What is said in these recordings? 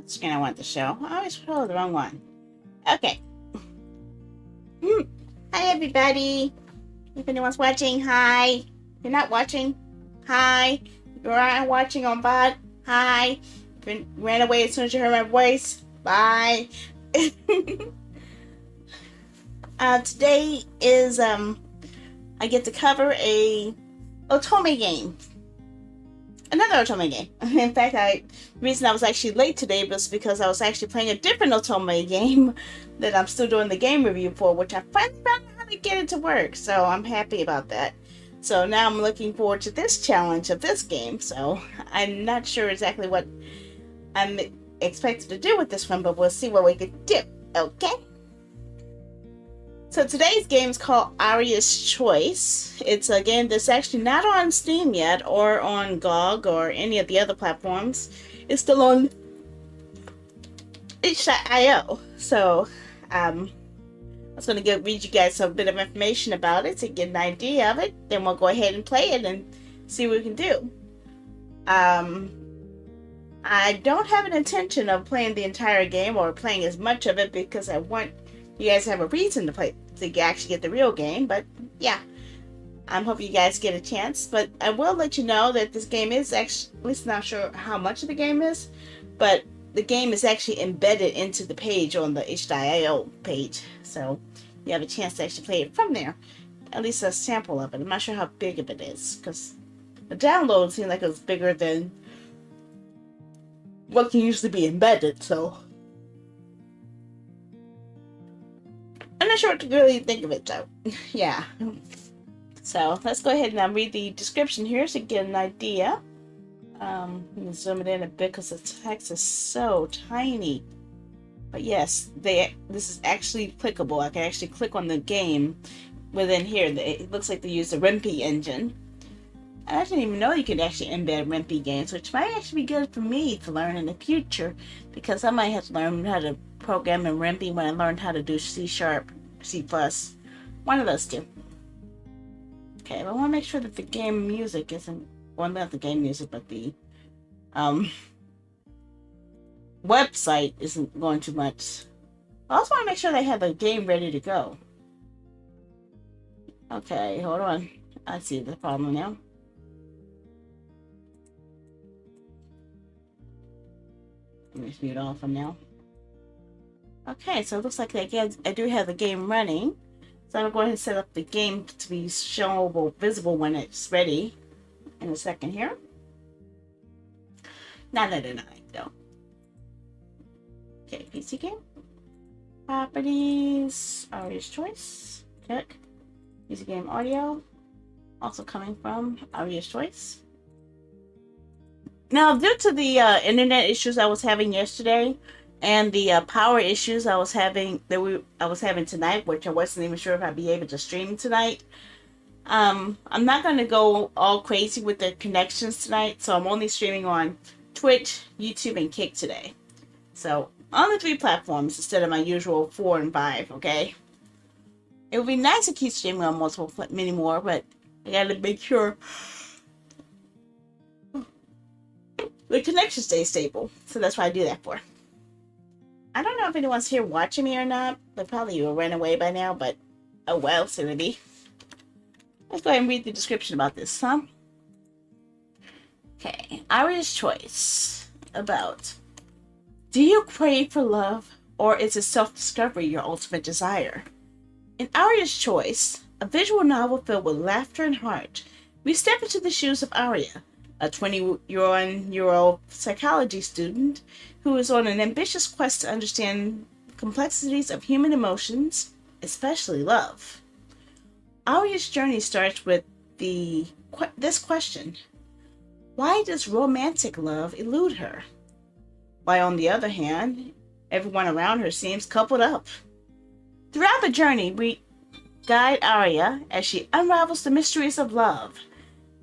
screen I want to show. I always show the wrong one. Okay. Hi, everybody. If anyone's watching, hi. If you're not watching, hi. If you're watching on bot, hi. If you ran away as soon as you heard my voice, bye. Today is, I get to cover a Otome game. Another Otome game. In fact, the reason I was actually late today was because I was actually playing a different Otome game that I'm still doing the game review for, which I finally found out how to get it to work. So I'm happy about that. So now I'm looking forward to this challenge of this game. So I'm not sure exactly what I'm expected to do with this one, but we'll see what we can do. Okay? So today's game is called Aria's Choice. It's a game that's actually not on Steam yet, or on GOG, or any of the other platforms. It's still on itch.io. So, I was going to read you guys a bit of information about it to get an idea of it. Then we'll go ahead and play it and see what we can do. I don't have an intention of playing the entire game or playing as much of it because I want you guys to have a reason to play, to actually get the real game. But yeah, I'm hoping you guys get a chance. But I will let you know that this game is actually, at least not sure how much of the game is, but the game is actually embedded into the page on the itch.io page. So you have a chance to actually play it from there. At least a sample of it. I'm not sure how big of it is, because the download seemed like it was bigger than what can usually be embedded, so I'm not sure what to really think of it, though. Yeah. So let's go ahead and read the description here to get an idea. Let me zoom it in a bit because the text is so tiny. But yes, this is actually clickable. I can actually click on the game within here. It looks like they use the Rempi engine. I didn't even know you could actually embed Rempi games, which might actually be good for me to learn in the future, because I might have to learn how to program in Rempi when I learn how to do C#, C+. One of those two. Okay, but I want to make sure that the game music isn't, well, not the game music, but the website isn't going too much. I also want to make sure they have the game ready to go. Okay, hold on. I see the problem now. Let me mute all from now. Okay, so it looks like I do have the game running. So I'm going to go ahead and set up the game to be showable, visible when it's ready in a second here. 999 though. Okay, PC game. Properties, Aria's Choice. Check. PC game audio. Also coming from Aria's Choice. Now, due to the internet issues I was having yesterday, and the power issues I was having tonight, which I wasn't even sure if I'd be able to stream tonight, I'm not going to go all crazy with the connections tonight, so I'm only streaming on Twitch, YouTube, and Kick today. So, on the 3 platforms instead of my usual 4 and 5, okay? It would be nice to keep streaming on many more, but I gotta make sure the connection stays stable, so that's what I do that for. I don't know if anyone's here watching me or not, but probably you ran away by now, but oh well, silly. Let's go ahead and read the description about this, huh? Okay, Aria's Choice. About, do you crave for love, or is it self-discovery your ultimate desire? In Aria's Choice, a visual novel filled with laughter and heart, we step into the shoes of Aria, a 21-year-old psychology student who is on an ambitious quest to understand the complexities of human emotions, especially love. Aria's journey starts with this question: why does romantic love elude her? While on the other hand, everyone around her seems coupled up. Throughout the journey, we guide Aria as she unravels the mysteries of love,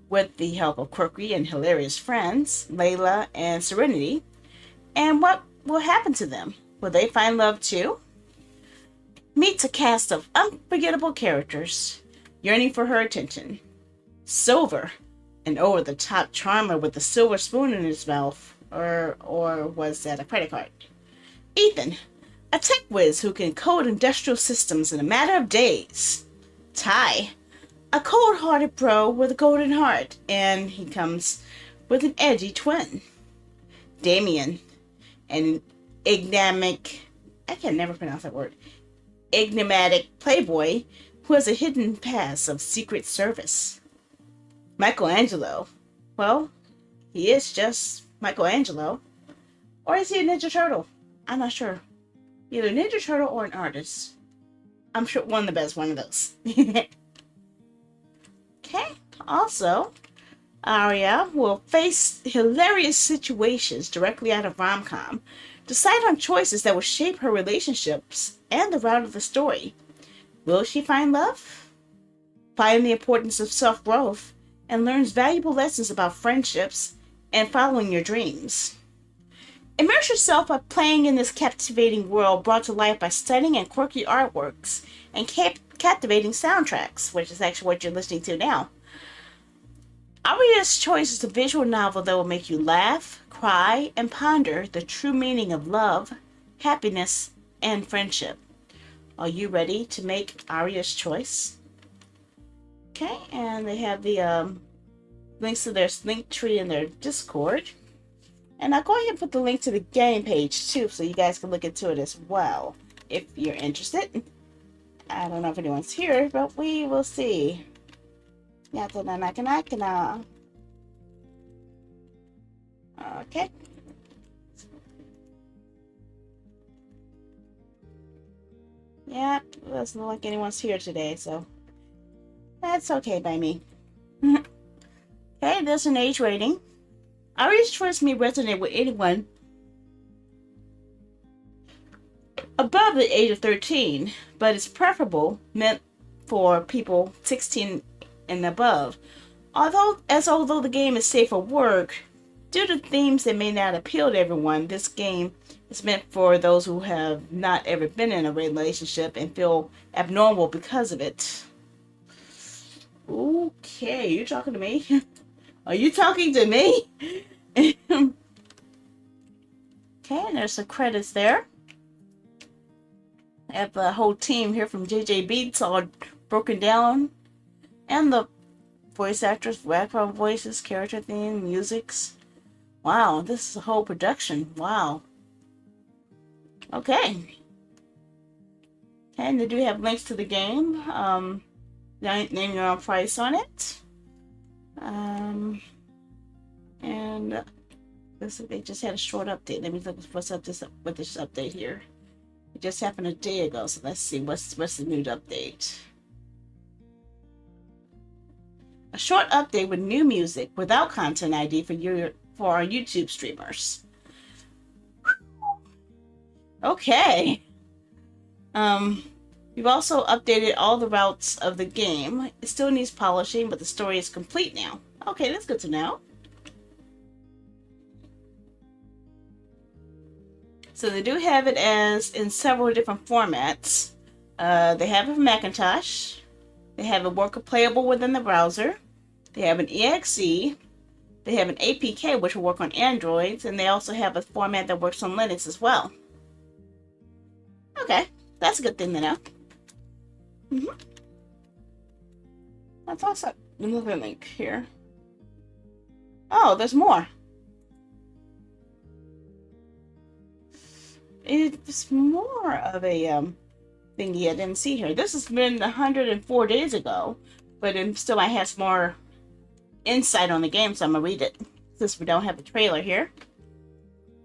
with the help of quirky and hilarious friends, Layla and Serenity. And what will happen to them? Will they find love too? Meets a cast of unforgettable characters, yearning for her attention. Silver, an over-the-top charmer with a silver spoon in his mouth, Or was that a credit card? Ethan, a tech whiz who can code industrial systems in a matter of days. Ty, a cold-hearted bro with a golden heart, and he comes with an edgy twin. Damien, an enigmatic, I can never pronounce that word, enigmatic playboy who has a hidden past of secret service. Michelangelo, well, he is just Michelangelo. Or is he a Ninja Turtle? I'm not sure. Either Ninja Turtle or an artist. I'm sure one of the best, one of those. Okay, also, Aria will face hilarious situations directly out of rom-com, decide on choices that will shape her relationships and the route of the story. Will she find love? Find the importance of self-growth and learns valuable lessons about friendships and following your dreams. Immerse yourself by playing in this captivating world brought to life by stunning and quirky artworks and captivating soundtracks, which is actually what you're listening to now. Aria's Choice is a visual novel that will make you laugh, cry, and ponder the true meaning of love, happiness, and friendship. Are you ready to make Aria's Choice? Okay, and they have the links to their link tree in their Discord. And I'll go ahead and put the link to the game page too, so you guys can look into it as well, if you're interested. I don't know if anyone's here, but we will see. Okay. Yeah, it doesn't look like anyone's here today, so that's okay by me. Okay, there's an age rating. Aria's Choice may resonate with anyone above the age of 13, but it's preferable meant for people 16 and above. Although the game is safe for work, due to themes that may not appeal to everyone, this game is meant for those who have not ever been in a relationship and feel abnormal because of it. Okay, you talking to me? Are you talking to me? Okay, and there's some credits there. I have the whole team here from JJ Beats all broken down. And the voice actors, background voices, character theme, musics. Wow, this is a whole production. Wow. Okay. And they do have links to the game. Name your own price on it. And looks like they just had a short update. Let me look what's up with this update here. It just happened a day ago, so let's see what's the new update. A short update with new music without content ID for our YouTube streamers. Okay. We've also updated all the routes of the game. It still needs polishing, but the story is complete now. Okay, that's good to know. So they do have it as in several different formats. They have it for Macintosh. They have it work playable within the browser. They have an EXE. They have an APK, which will work on Androids. And they also have a format that works on Linux as well. Okay, that's a good thing to know. That's awesome. Another link here. Oh, there's more. It's more of a thingy I didn't see here. This has been 104 days ago, but it still might have some more insight on the game, so I'm gonna read it since we don't have the trailer here.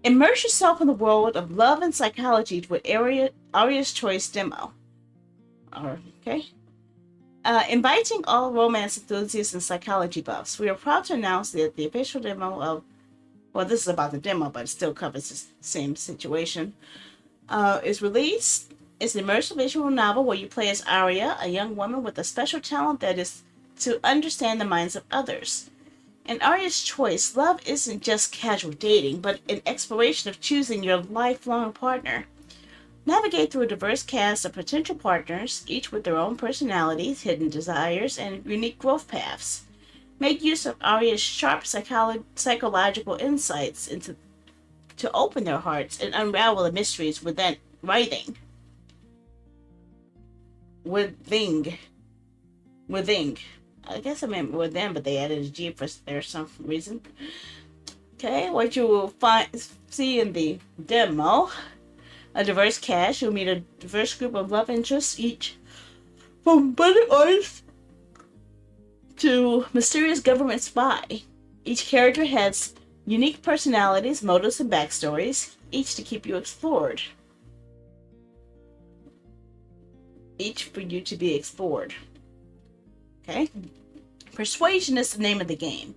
Immerse yourself in the world of love and psychology with Aria's Choice demo. Okay. Inviting all romance enthusiasts and psychology buffs, we are proud to announce that the official demo of, well, this is about the demo, but it still covers the same situation, is released. It's an immersive visual novel where you play as Aria, a young woman with a special talent that is to understand the minds of others. In Aria's Choice, love isn't just casual dating, but an exploration of choosing your lifelong partner. Navigate through a diverse cast of potential partners, each with their own personalities, hidden desires, and unique growth paths. Make use of Aria's sharp psychological insights into to open their hearts and unravel the mysteries within. I guess I meant within, but they added a G for there some reason. Okay, what you will see in the demo: a diverse cast. You'll meet a diverse group of love interests, each from budding artist to mysterious government spy. Each character has unique personalities, motives, and backstories, each to keep you explored. Each for you to be explored. Okay? Persuasion is the name of the game.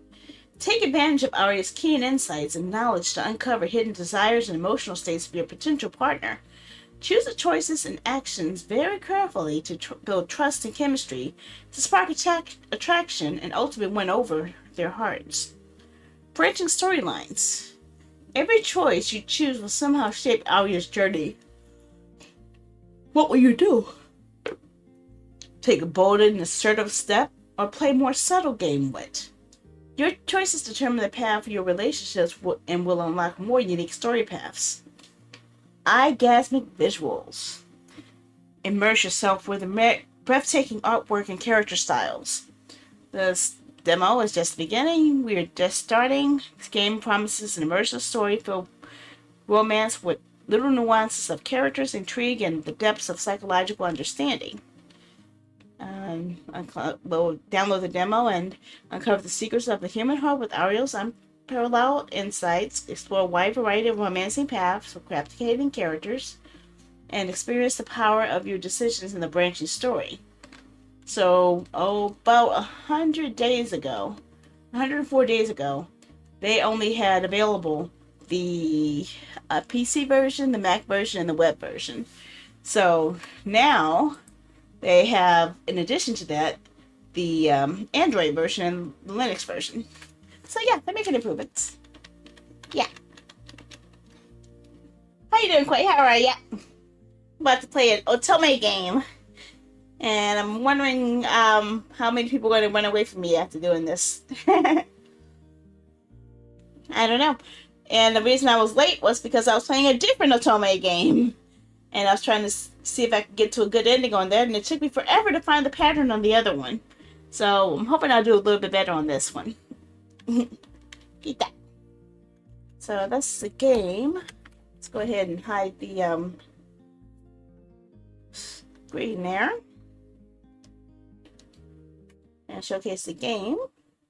Take advantage of Aria's keen insights and knowledge to uncover hidden desires and emotional states of your potential partner. Choose the choices and actions very carefully to build trust and chemistry, to spark attraction, and ultimately win over their hearts. Branching storylines. Every choice you choose will somehow shape Aria's journey. What will you do? Take a bold and assertive step, or play more subtle game with? Your choices determine the path of your relationships and will unlock more unique story paths. Eye-gasmic visuals. Immerse yourself with breathtaking artwork and character styles. This demo is just the beginning. We are just starting. This game promises an immersive story-filled romance with little nuances of characters, intrigue, and the depths of psychological understanding. Download the demo and uncover the secrets of the human heart with Aria's unparalleled insights. Explore a wide variety of romancing paths with captivating characters, and experience the power of your decisions in the branching story. So, about 104 days ago, they only had available the PC version, the Mac version, and the web version. So now they have, in addition to that, the Android version and the Linux version. So yeah, they're making improvements. Yeah. How you doing, Quay? How are ya? About to play an Otome game. And I'm wondering how many people are going to run away from me after doing this. I don't know. And the reason I was late was because I was playing a different Otome game. And I was trying to see if I could get to a good ending on that, and it took me forever to find the pattern on the other one. So I'm hoping I'll do a little bit better on this one. Eat that. So that's the game. Let's go ahead and hide the screen there. And showcase the game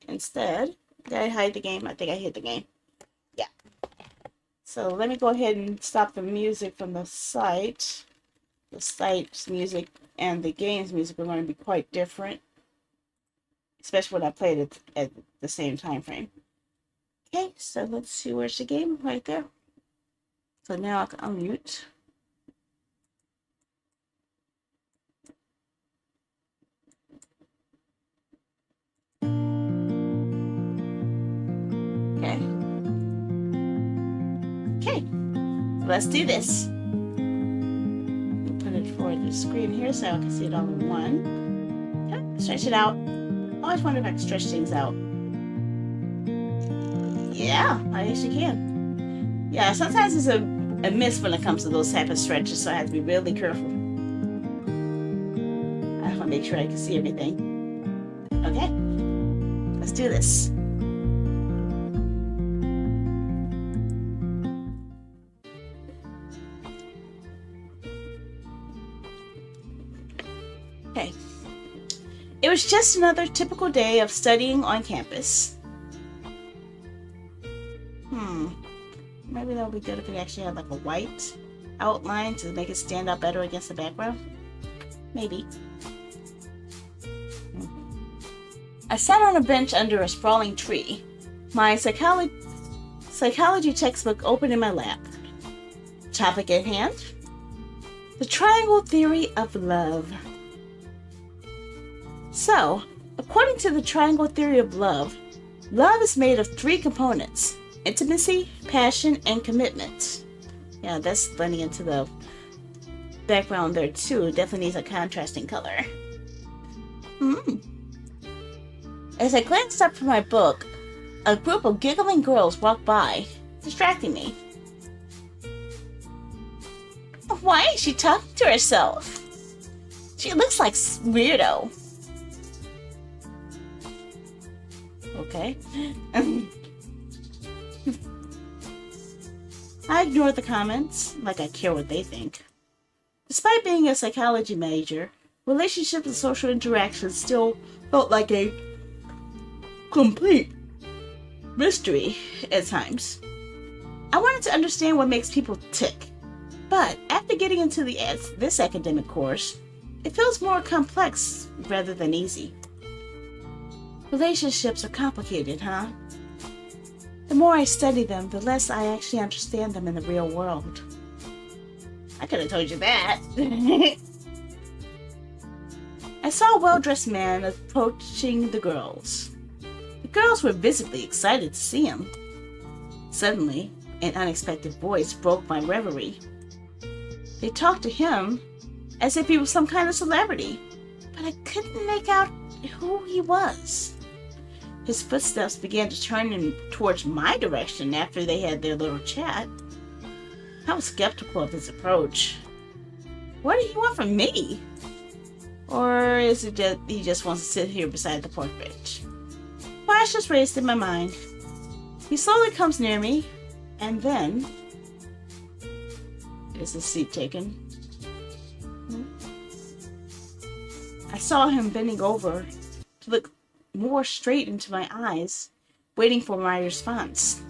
instead. Did I hide the game? I think I hid the game. Yeah. So let me go ahead and stop the music from the site. The site's music and the game's music are going to be quite different, especially when I played it at the same time frame. Okay, so let's see, where's the game? Right there. So now I can unmute. Okay, let's do this. Put it for the screen here so I can see it all in one. Okay, stretch it out. I always wonder if I can stretch things out. Yeah, I actually can. Yeah, sometimes it's a miss when it comes to those type of stretches, so I have to be really careful. I want to make sure I can see everything. Okay, let's do this. Okay. It was just another typical day of studying on campus. Maybe that would be good if we actually had like a white outline to make it stand out better against the background. Maybe. I sat on a bench under a sprawling tree, my psychology textbook open in my lap. Topic at hand: the triangle theory of love. So, according to the triangle theory of love, love is made of three components: intimacy, passion, and commitment. Yeah, that's blending into the background there too. It definitely needs a contrasting color. As I glanced up from my book, a group of giggling girls walked by, distracting me. Why is she talking to herself? She looks like weirdo. Okay. I ignore the comments, like I care what they think. Despite being a psychology major, relationships and social interactions still felt like a complete mystery at times. I wanted to understand what makes people tick, but after getting into this academic course, it feels more complex rather than easy. Relationships are complicated, huh? The more I study them, the less I actually understand them in the real world. I could have told you that. I saw a well-dressed man approaching the girls. The girls were visibly excited to see him. Suddenly, an unexpected voice broke my reverie. They talked to him as if he was some kind of celebrity, but I couldn't make out who he was. His footsteps began to turn towards my direction after they had their little chat. I was skeptical of his approach. What did he want from me? Or is it that he just wants to sit here beside the pork bench? Flashes raced in my mind. He slowly comes near me, and then... Is the seat taken? I saw him bending over to look more straight into my eyes, waiting for my response.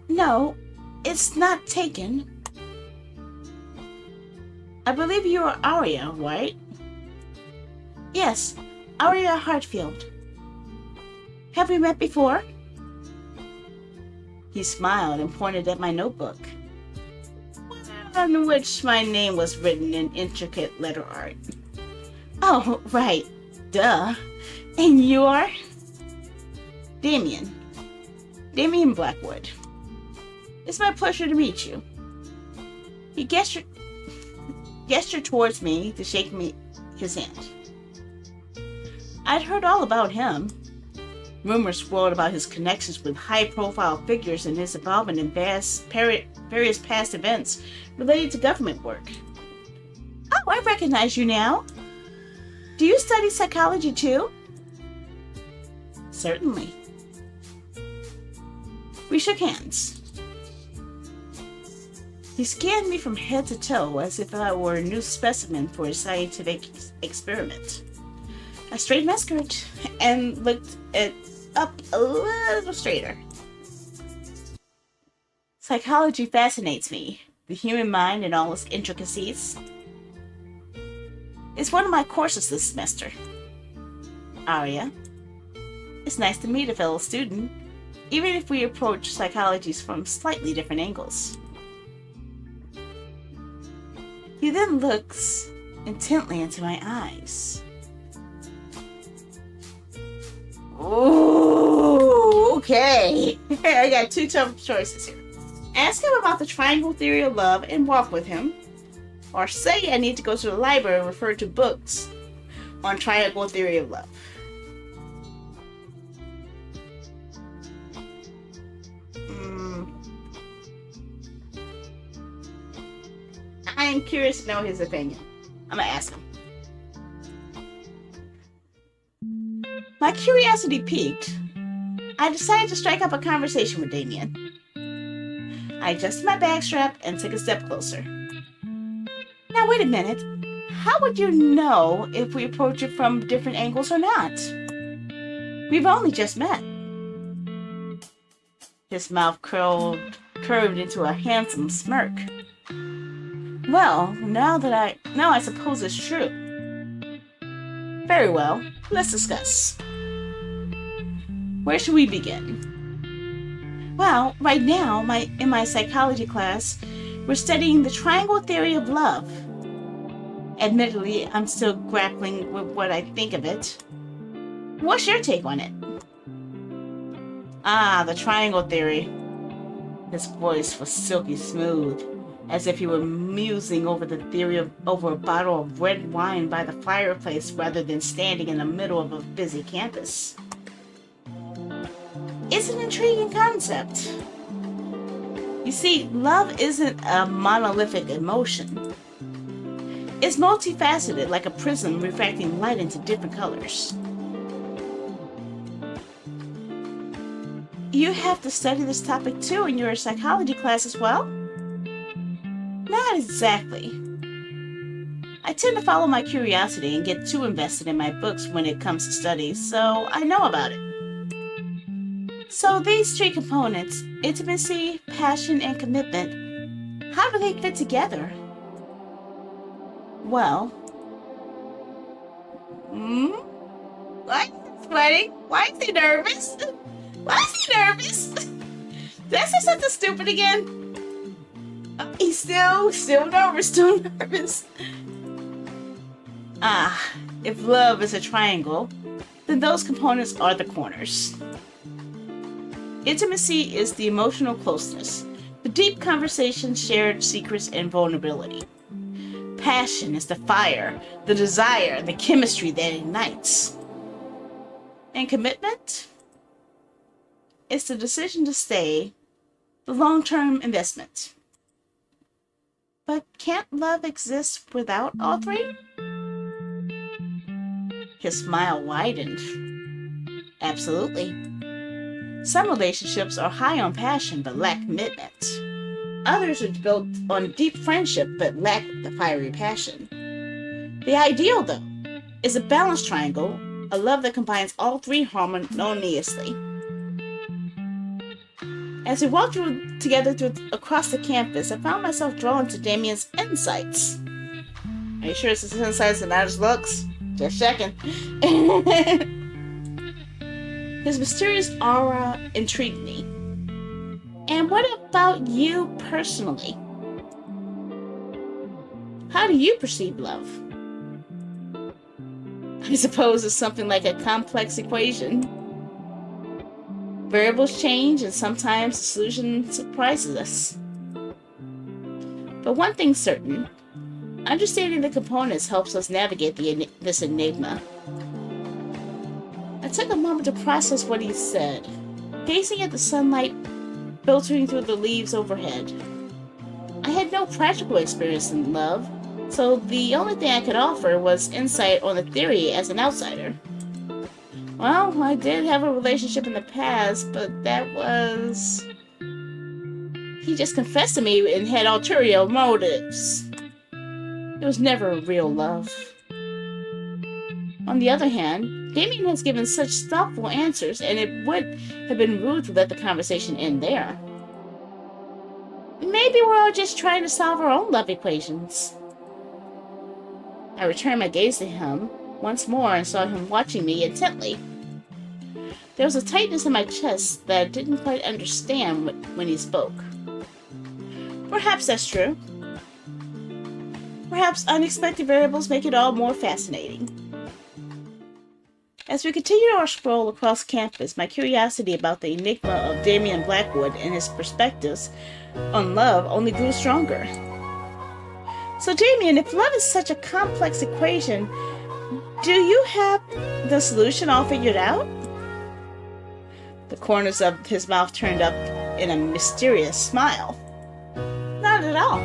No, it's not taken. I believe you are Aria, right? Yes, Aria Hartfield. Have we met before? He smiled and pointed at my notebook, on which my name was written in intricate letter art. Oh, right. Duh. And you are? Damien. Damien Blackwood. It's my pleasure to meet you. He gestured towards me to shake his hand. I'd heard all about him. Rumors swirled about his connections with high-profile figures and his involvement in various past events related to government work. Oh, I recognize you now. Do you study psychology too? Certainly. We shook hands. He scanned me from head to toe as if I were a new specimen for a scientific experiment. I straightened my skirt and looked up a little straighter. Psychology fascinates me, the human mind and all its intricacies. It's one of my courses this semester. Aria, it's nice to meet a fellow student, even if we approach psychology from slightly different angles. He then looks intently into my eyes. Ooh, okay. I got two tough choices here. Ask him about the triangle theory of love and walk with him, or say I need to go to the library and refer to books on triangle theory of love. I am curious to know his opinion. I'm gonna ask him. My curiosity piqued. I decided to strike up a conversation with Damien. I adjusted my bag strap and took a step closer. Now wait a minute. How would you know if we approach it from different angles or not? We've only just met. His mouth curved into a handsome smirk. Well, now I suppose it's true. Very well, let's discuss. Where should we begin? Well, right now, in my psychology class, we're studying the triangle theory of love. Admittedly, I'm still grappling with what I think of it. What's your take on it? Ah, the triangle theory. His voice was silky smooth, as if he were musing over the theory over a bottle of red wine by the fireplace rather than standing in the middle of a busy campus. It's an intriguing concept. You see, love isn't a monolithic emotion. It's multifaceted, like a prism refracting light into different colors. You have to study this topic too in your psychology class as well? Not exactly. I tend to follow my curiosity and get too invested in my books when it comes to studies, so I know about it. So these three components, intimacy, passion, and commitment, how do they fit together? Well, why is he sweating? Why is he nervous? Why is he nervous? Did I say something stupid again? He's still nervous. If love is a triangle, then those components are the corners. Intimacy is the emotional closeness, the deep conversations, shared secrets, and vulnerability. Passion is the fire, the desire, the chemistry that ignites. And commitment? It's the decision to stay, the long-term investment. But can't love exist without all three? His smile widened. Absolutely. Some relationships are high on passion but lack commitment. Others are built on deep friendship but lack the fiery passion. The ideal, though, is a balanced triangle, a love that combines all three harmoniously. As we walked together across the campus, I found myself drawn to Damien's insights. Are you sure it's his insights and not his looks? Just checking. His mysterious aura intrigued me. And what about you personally? How do you perceive love? I suppose it's something like a complex equation. Variables change, and sometimes the solution surprises us. But one thing's certain, understanding the components helps us navigate this enigma. I took a moment to process what he said, gazing at the sunlight filtering through the leaves overhead. I had no practical experience in love, so the only thing I could offer was insight on the theory as an outsider. Well, I did have a relationship in the past, but that was... He just confessed to me and had ulterior motives. It was never a real love. On the other hand, Damien has given such thoughtful answers, and it would have been rude to let the conversation end there. Maybe we're all just trying to solve our own love equations. I returned my gaze to him once more and saw him watching me intently. There was a tightness in my chest that I didn't quite understand when he spoke. Perhaps that's true. Perhaps unexpected variables make it all more fascinating. As we continued our stroll across campus, my curiosity about the enigma of Damien Blackwood and his perspectives on love only grew stronger. So Damien, if love is such a complex equation, do you have the solution all figured out? The corners of his mouth turned up in a mysterious smile. Not at all.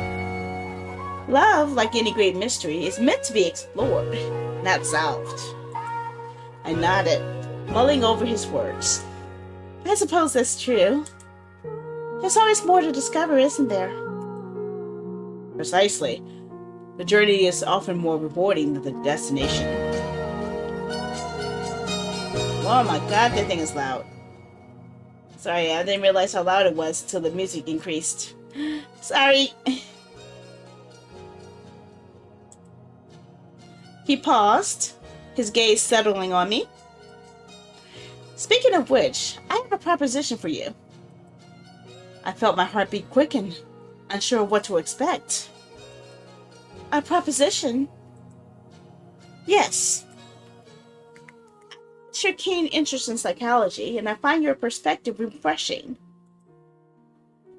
Love, like any great mystery, is meant to be explored, not solved. I nodded, mulling over his words. I suppose that's true. There's always more to discover, isn't there? Precisely. The journey is often more rewarding than the destination. Oh my god, that thing is loud. Sorry, I didn't realize how loud it was until the music increased. Sorry. He paused, his gaze settling on me. Speaking of which, I have a proposition for you. I felt my heartbeat quicken, unsure of what to expect. A proposition? Yes. It's your keen interest in psychology, and I find your perspective refreshing.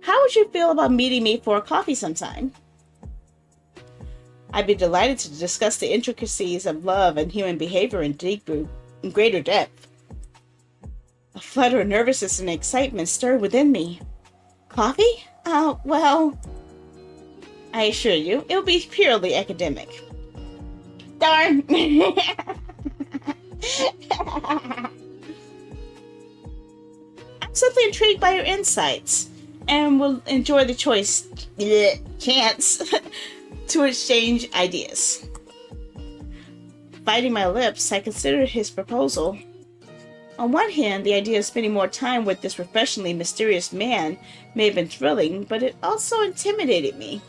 How would you feel about meeting me for a coffee sometime? I'd be delighted to discuss the intricacies of love and human behavior in greater depth. A flutter of nervousness and excitement stirred within me. Coffee? Well, I assure you, it will be purely academic. Darn! I'm simply intrigued by your insights and will enjoy the chance to exchange ideas. Biting my lips, I considered his proposal. On one hand, the idea of spending more time with this professionally mysterious man may have been thrilling, but it also intimidated me.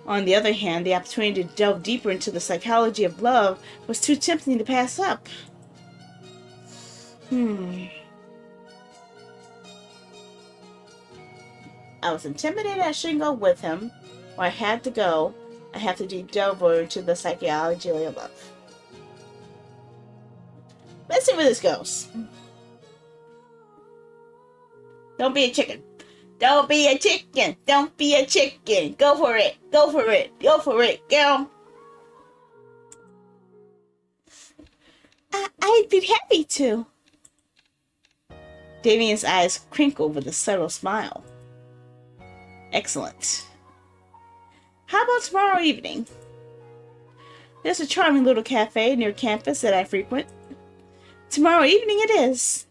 On the other hand, the opportunity to delve deeper into the psychology of love was too tempting to pass up. I was intimidated I shouldn't go with him, or I had to go. I have to delve into the psychology of love. Let's see where this goes. Don't be a chicken. Don't be a chicken. Don't be a chicken. Go for it. Go for it. Go for it, girl. I'd be happy to. Damien's eyes crinkled with a subtle smile. Excellent. How about tomorrow evening? There's a charming little cafe near campus that I frequent. Tomorrow evening it is.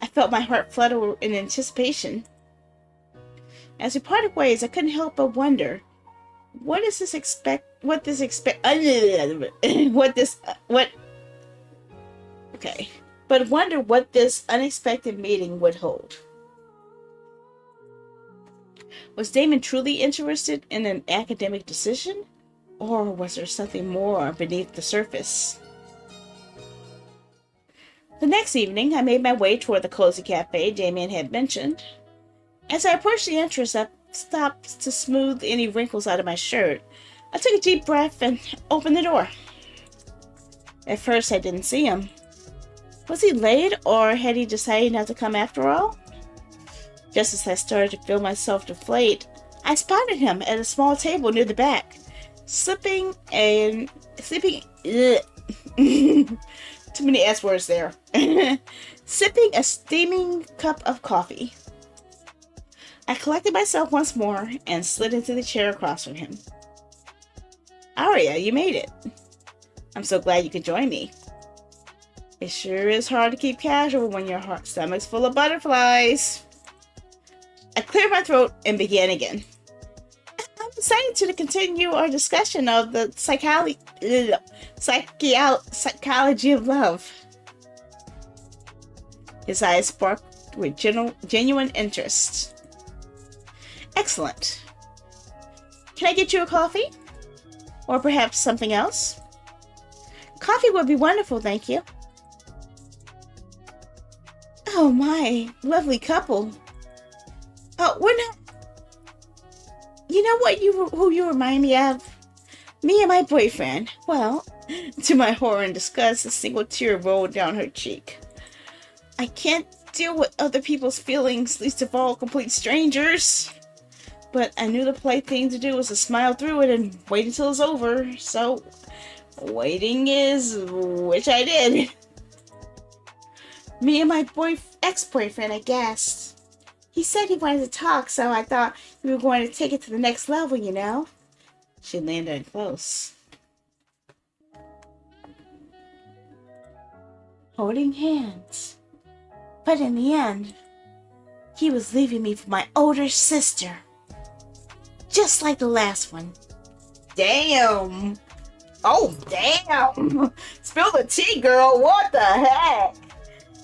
I felt my heart flutter in anticipation. As we parted ways, I couldn't help but wonder, but wonder what this unexpected meeting would hold. Was Damon truly interested in an academic decision? Or was there something more beneath the surface? The next evening, I made my way toward the cozy cafe Damien had mentioned. As I approached the entrance, I stopped to smooth any wrinkles out of my shirt. I took a deep breath and opened the door. At first, I didn't see him. Was he late, or had he decided not to come after all? Just as I started to feel myself deflate, I spotted him at a small table near the back, sipping too many S words there. Sipping a steaming cup of coffee. I collected myself once more and slid into the chair across from him. Aria, you made it. I'm so glad you could join me. It sure is hard to keep casual when your stomach's full of butterflies. I cleared my throat and began again. I'm excited to continue our discussion of the psychology of love. His eyes sparkled with genuine interest. Excellent. Can I get you a coffee? Or perhaps something else? Coffee would be wonderful, thank you. Oh my, lovely couple. Oh, we're not... You know who you remind me of? Me and my boyfriend. Well, to my horror and disgust, a single tear rolled down her cheek. I can't deal with other people's feelings, least of all complete strangers. But I knew the polite thing to do was to smile through it and wait until it's over. So, waiting is... which I did. Me and my ex-boyfriend, I guessed. He said he wanted to talk, so I thought we were going to take it to the next level, you know? She leaned in close. Holding hands. But in the end, he was leaving me for my older sister. Just like the last one. Damn! Oh, damn! Spill the tea, girl. What the heck?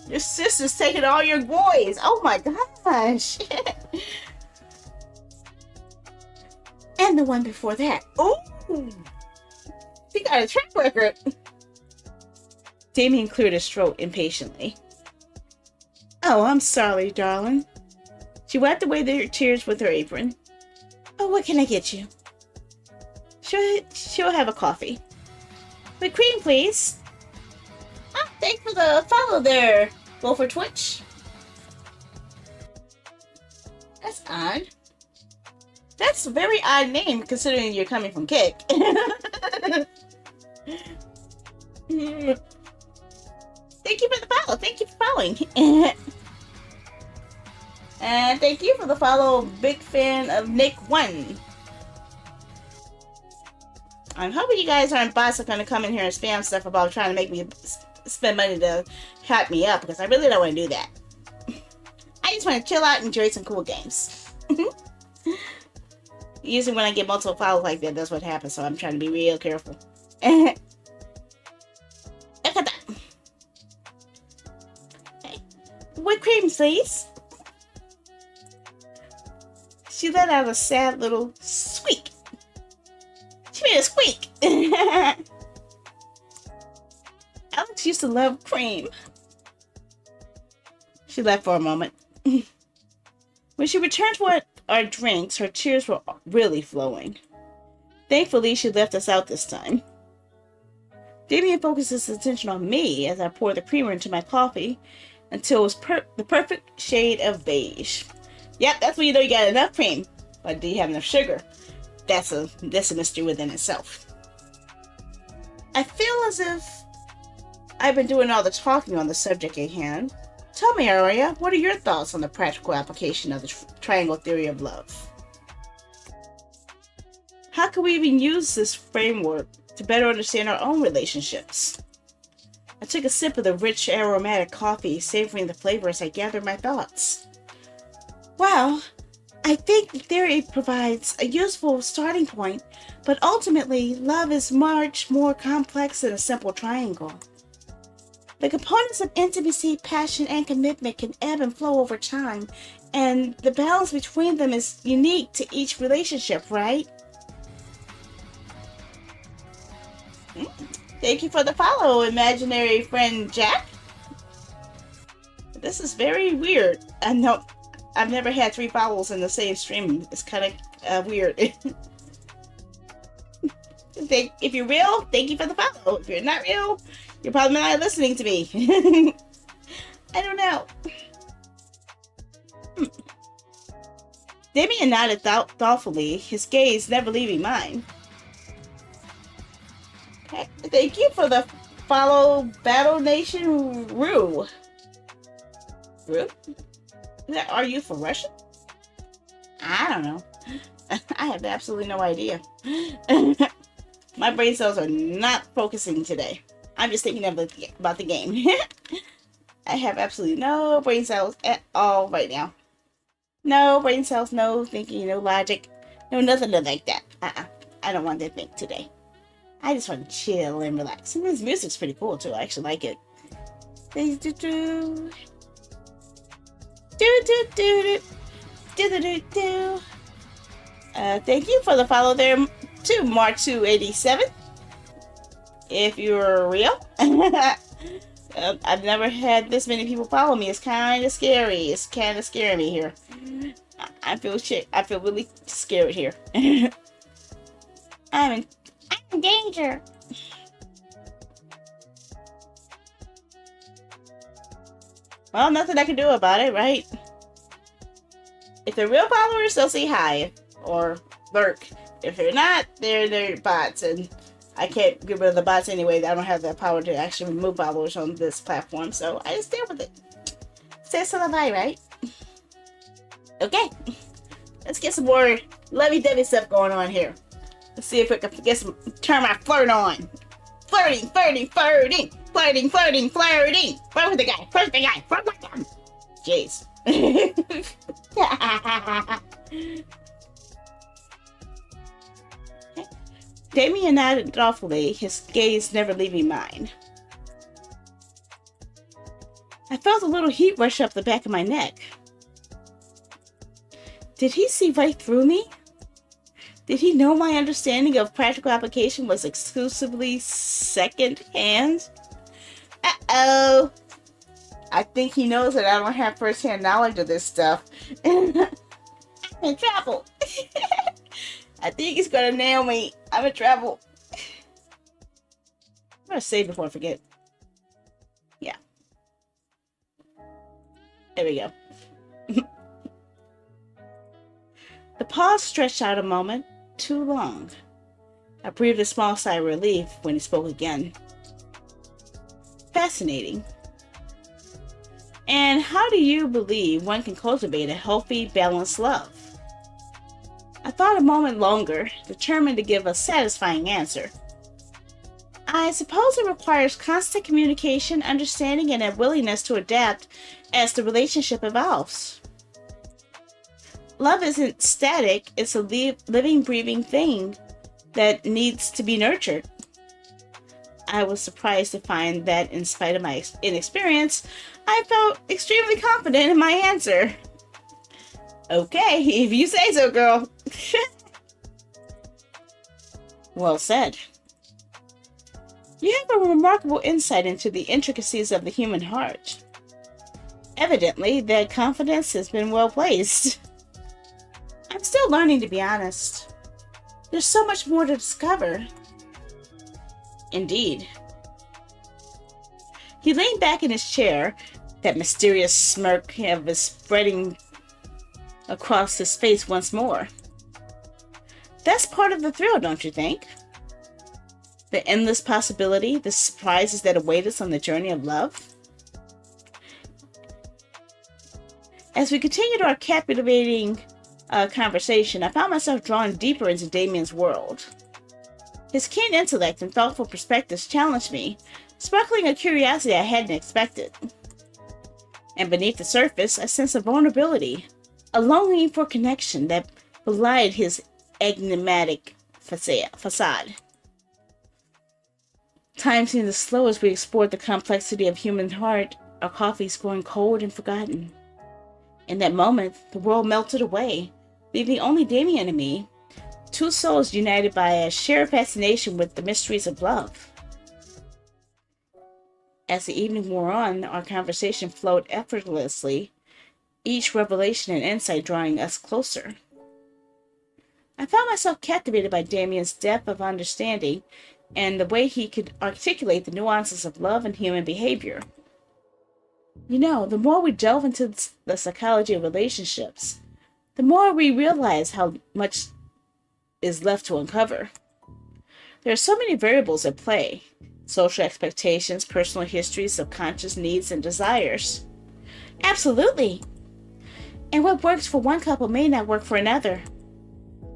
Your sister's taking all your boys. Oh my gosh. And the one before that. Ooh. She got a track record. Damien cleared his throat impatiently. Oh, I'm sorry, darling. She wiped away their tears with her apron. Oh, what can I get you? She'll have a coffee. With cream, please. Ah, thanks for the follow there. Go for Twitch. That's odd. That's a very odd name considering you're coming from Kick. Thank you for the follow. Thank you for following. And thank you for the follow, big fan of Nick1. I'm hoping you guys aren't bots that are going to come in here and spam stuff about trying to make me spend money to hype me up, because I really don't want to do that. I just want to chill out and enjoy some cool games. Usually when I get multiple follows like that, that's what happens, so I'm trying to be real careful. Look at that. Okay. Whipped cream, please. She let out a sad little squeak. She made a squeak. Alex used to love cream. She left for a moment. When she returned to our drinks, her tears were really flowing. Thankfully, she left us out this time. Damien focused his attention on me as I poured the creamer into my coffee until it was the perfect shade of beige. Yep, that's when you know you got enough cream. But do you have enough sugar? That's a mystery within itself. I feel as if I've been doing all the talking on the subject at hand. Tell me, Aria, what are your thoughts on the practical application of the triangle theory of love? How can we even use this framework to better understand our own relationships? I took a sip of the rich aromatic coffee, savoring the flavor as I gathered my thoughts. Well, I think the theory provides a useful starting point, but ultimately, love is much more complex than a simple triangle. The components of intimacy, passion, and commitment can ebb and flow over time, and the balance between them is unique to each relationship, right? Thank you for the follow, imaginary friend Jack. This is very weird. I know I've never had 3 follows in the same stream. It's kind of weird. If you're real, thank you for the follow. If you're not real, you're probably not listening to me. I don't know. Damien nodded thoughtfully, his gaze never leaving mine. Okay. Thank you for the follow, Battle Nation Rue. Rue? Are you from Russia? I don't know. I have absolutely no idea. My brain cells are not focusing today. I'm just thinking about the game. I have absolutely no brain cells at all right now. No brain cells, no thinking, no logic, no nothing like that. I don't want to think today. I just want to chill and relax. And this music's pretty cool too. I actually like it. Thank you for the follow there to Mark287. If you're real. I've never had this many people follow me. It's kind of scary. It's kind of scaring me here. I feel really scared here. I'm in danger. Well, nothing I can do about it, right? If they're real followers, they'll say hi or lurk. If they're not, they're bots, and I can't get rid of the bots anyway. I don't have the power to actually remove followers on this platform, so I just deal with it. Say bye, right? Okay, let's get some more lovey-dovey stuff going on here. Let's see if we can turn my flirt on. Flirting. Flirt with the guy. Flirt with the guy. Jeez. Damien nodded thoughtfully, his gaze never leaving mine. I felt a little heat rush up the back of my neck. Did he see right through me? Did he know my understanding of practical application was exclusively second-hand? Uh-oh. I think he knows that I don't have first-hand knowledge of this stuff. I'm in trouble. I think he's gonna nail me. I'm in trouble. I'm gonna save before I forget. Yeah. There we go. The pause stretched out a moment, too long. I breathed a small sigh of relief when he spoke again. Fascinating. And how do you believe one can cultivate a healthy, balanced love? I thought a moment longer, determined to give a satisfying answer. I suppose it requires constant communication, understanding, and a willingness to adapt as the relationship evolves. Love isn't static, it's a living, breathing thing that needs to be nurtured. I was surprised to find that, in spite of my inexperience, I felt extremely confident in my answer. Okay, if you say so, girl. Well said. You have a remarkable insight into the intricacies of the human heart. Evidently, that confidence has been well placed. I'm still learning, to be honest. There's so much more to discover. Indeed. He leaned back in his chair, that mysterious smirk of his spreading across his face once more. That's part of the thrill, don't you think? The endless possibility, the surprises that await us on the journey of love. As we continued our captivating conversation, I found myself drawn deeper into Damien's world. His keen intellect and thoughtful perspectives challenged me, sparkling a curiosity I hadn't expected. And beneath the surface, a sense of vulnerability, a longing for connection that belied his enigmatic facade. Time seemed to slow as we explored the complexity of human heart, our coffees growing cold and forgotten. In that moment, the world melted away, leaving only Damien and me, two souls united by a shared fascination with the mysteries of love. As the evening wore on, our conversation flowed effortlessly, each revelation and insight drawing us closer. I found myself captivated by Damien's depth of understanding and the way he could articulate the nuances of love and human behavior. You know, the more we delve into the psychology of relationships, the more we realize how much is left to uncover. There are so many variables at play: social expectations, personal histories, subconscious needs and desires. Absolutely. And what works for one couple may not work for another.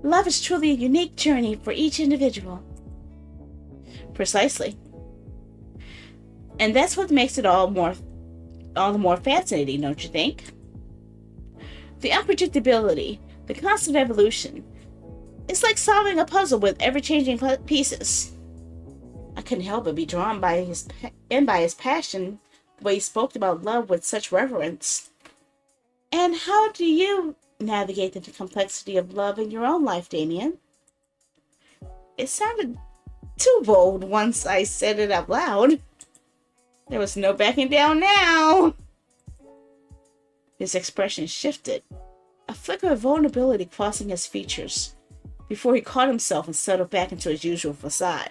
Love is truly a unique journey for each individual. Precisely. And that's what makes it all the more fascinating, don't you think? The unpredictability, the constant evolution. It's like solving a puzzle with ever-changing pieces. I couldn't help but be drawn by his passion, the way he spoke about love with such reverence. And how do you navigate the complexity of love in your own life, Damien? It sounded too bold once I said it out loud. There was no backing down now. His expression shifted, a flicker of vulnerability crossing his features, before he caught himself and settled back into his usual facade.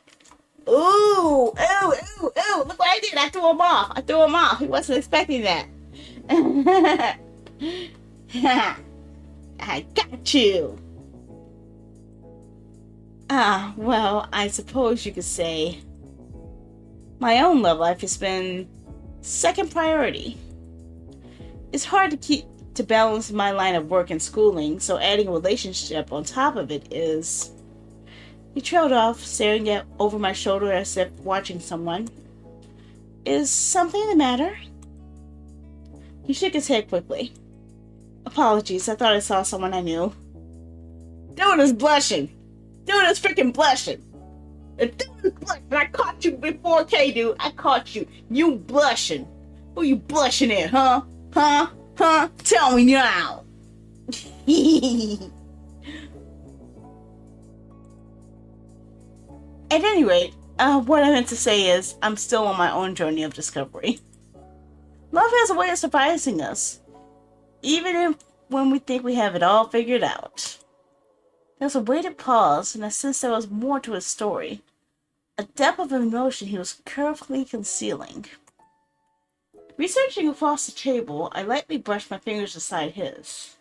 Ooh, look what I did. I threw him off. He wasn't expecting that. I got you. Well, I suppose you could say my own love life has been second priority. It's hard to balance my line of work and schooling, so adding a relationship on top of it is... He trailed off, staring over my shoulder as if watching someone. Is something the matter? He shook his head quickly. Apologies, I thought I saw someone I knew. Dude is blushing. Dude is freaking blushing. Dude is blushing. I caught you before, K-Dude. I caught you. You blushing. Who you blushing at, huh? Huh? Tell me now. At any rate, what I meant to say is I'm still on my own journey of discovery. Love has a way of surprising us, even when we think we have it all figured out. There's a weighted pause and a sense there was more to his story, a depth of emotion he was carefully concealing. Researching across the table, I lightly brushed my fingers aside his.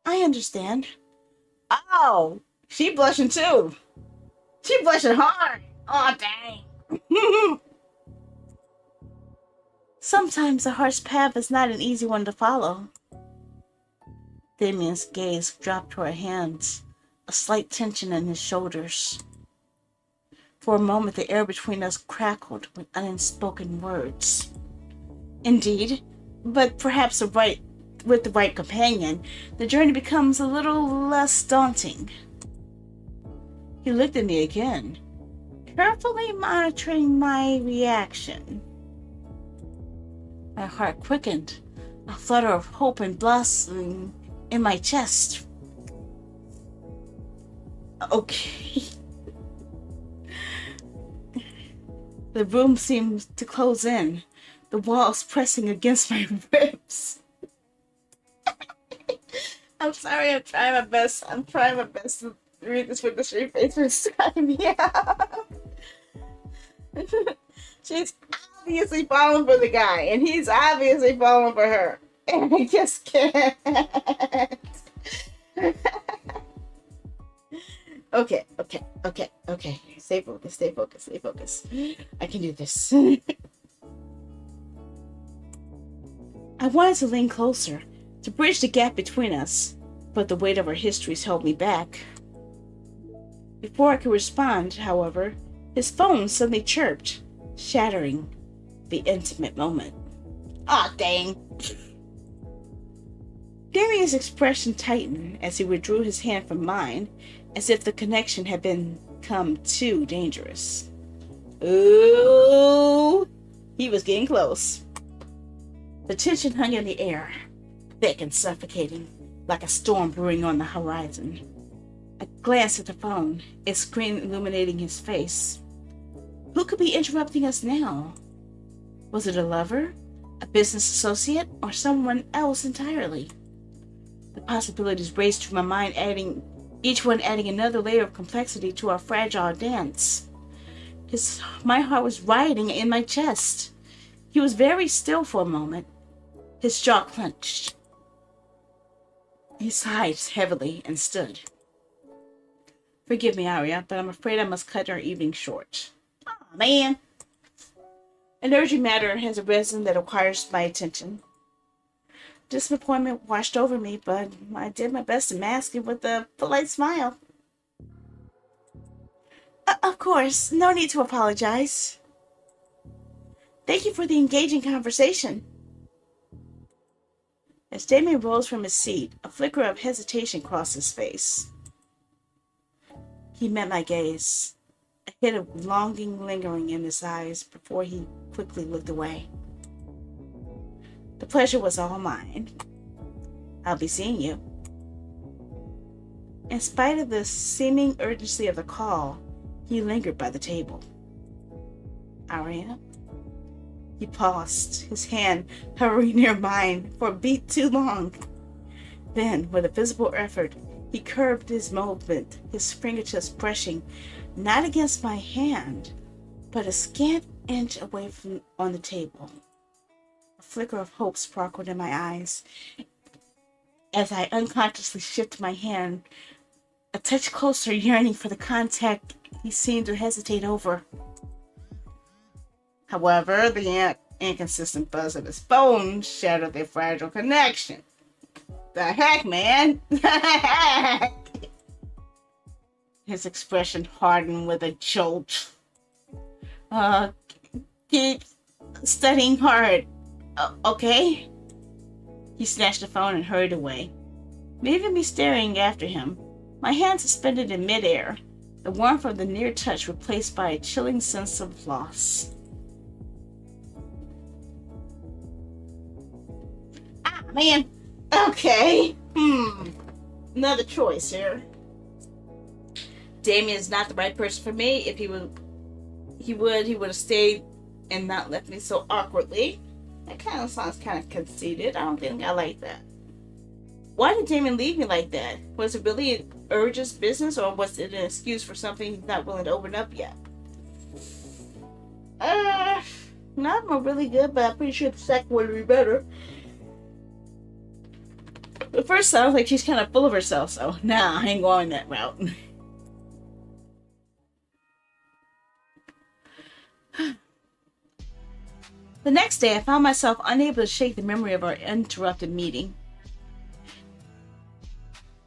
I understand. Oh, she blushing too. She blushing hard. Oh, dang. Sometimes the harsh path is not an easy one to follow. Damien's gaze dropped to her hands, a slight tension in his shoulders. For a moment, the air between us crackled with unspoken words. Indeed, but perhaps with the right companion, the journey becomes a little less daunting. He looked at me again, carefully monitoring my reaction. My heart quickened, a flutter of hope and blossoming in my chest. Okay. The room seemed to close in, the walls pressing against my ribs. I'm sorry, I'm trying my best. To read this with the straight face and start me out. She's obviously falling for the guy, and he's obviously falling for her. And I just can't. Okay. Stay focused. I can do this. I wanted to lean closer, to bridge the gap between us, but the weight of our histories held me back. Before I could respond, however, his phone suddenly chirped, shattering the intimate moment. Aw, dang. Damien's expression tightened as he withdrew his hand from mine, as if the connection had become too dangerous. Ooh, he was getting close. The tension hung in the air, thick and suffocating, like a storm brewing on the horizon. I glanced at the phone, its screen illuminating his face. Who could be interrupting us now? Was it a lover, a business associate, or someone else entirely? The possibilities raced through my mind, each one adding another layer of complexity to our fragile dance. My heart was rioting in my chest. He was very still for a moment, his jaw clenched. He sighed heavily and stood. Forgive me, Aria, but I'm afraid I must cut our evening short. Aw, man. An urgent matter has arisen that requires my attention. Disappointment washed over me, but I did my best to mask it with a polite smile. Of course, no need to apologize. Thank you for the engaging conversation. As Damien rose from his seat, a flicker of hesitation crossed his face. He met my gaze, a hint of longing lingering in his eyes before he quickly looked away. The pleasure was all mine. I'll be seeing you. In spite of the seeming urgency of the call, he lingered by the table. Aria? He paused, his hand hovering near mine for a beat too long. Then, with a visible effort, he curbed his movement, his fingertips brushing not against my hand, but a scant inch away from on the table. A flicker of hope sparkled in my eyes as I unconsciously shifted my hand a touch closer, yearning for the contact he seemed to hesitate over. However, the inconsistent buzz of his phone shattered their fragile connection. The heck, man? The heck? His expression hardened with a jolt. Keep studying hard. Okay? He snatched the phone and hurried away, leaving me staring after him, my hand suspended in midair, the warmth of the near touch replaced by a chilling sense of loss. Ah, man. Okay. Another choice here. Damien's not the right person for me. If he would have stayed and not left me so awkwardly. That kind of sounds kind of conceited. I don't think I like that. Why did Damien leave me like that? Was it really an urgent business, or was it an excuse for something he's not willing to open up yet? Not really good, but I'm pretty sure the second would be better. The first sounds like she's kind of full of herself, so nah, I ain't going that route. The next day, I found myself unable to shake the memory of our interrupted meeting.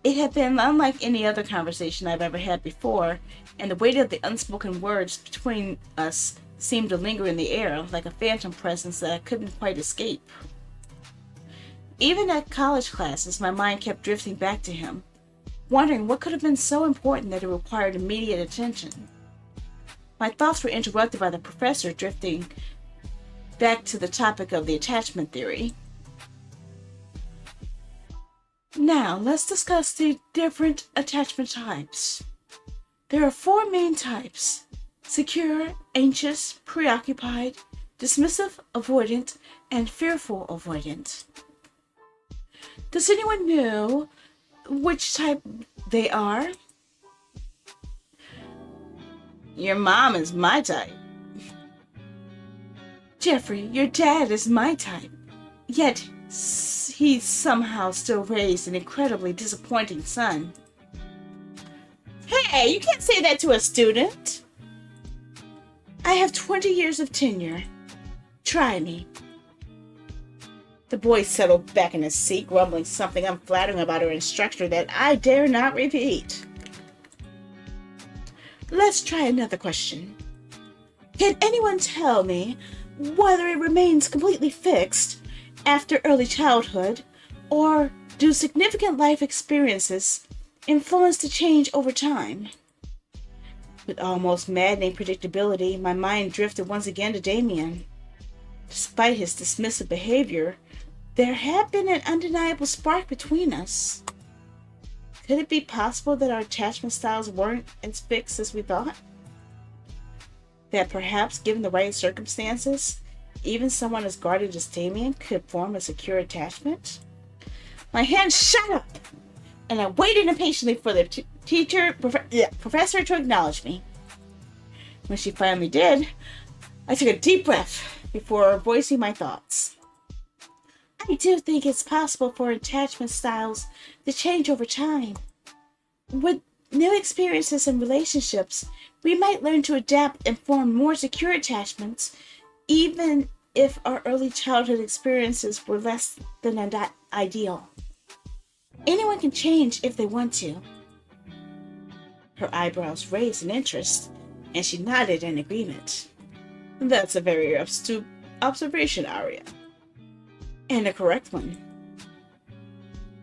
It had been unlike any other conversation I've ever had before, and the weight of the unspoken words between us seemed to linger in the air like a phantom presence that I couldn't quite escape. Even at college classes, my mind kept drifting back to him, wondering what could have been so important that it required immediate attention. My thoughts were interrupted by the professor drifting back to the topic of the attachment theory. Now, let's discuss the different attachment types. There are 4 main types: secure, anxious, preoccupied, dismissive, avoidant, and fearful avoidant. Does anyone know which type they are? Your mom is my type. Jeffrey, your dad is my type. Yet, he somehow still raised an incredibly disappointing son. Hey, you can't say that to a student. I have 20 years of tenure. Try me. The boy settled back in his seat, grumbling something unflattering about her instructor that I dare not repeat. Let's try another question. Can anyone tell me whether it remains completely fixed after early childhood, or do significant life experiences influence the change over time? With almost maddening predictability, my mind drifted once again to Damien. Despite his dismissive behavior, there had been an undeniable spark between us. Could it be possible that our attachment styles weren't as fixed as we thought? That perhaps, given the right circumstances, even someone as guarded as Damien could form a secure attachment? My hand shot up, and I waited impatiently for the professor to acknowledge me. When she finally did, I took a deep breath before voicing my thoughts. I do think it's possible for attachment styles to change over time. With new experiences and relationships, we might learn to adapt and form more secure attachments, even if our early childhood experiences were less than ideal. Anyone can change if they want to. Her eyebrows raised in interest, and she nodded in agreement. That's a very astute observation, Aria. And a correct one.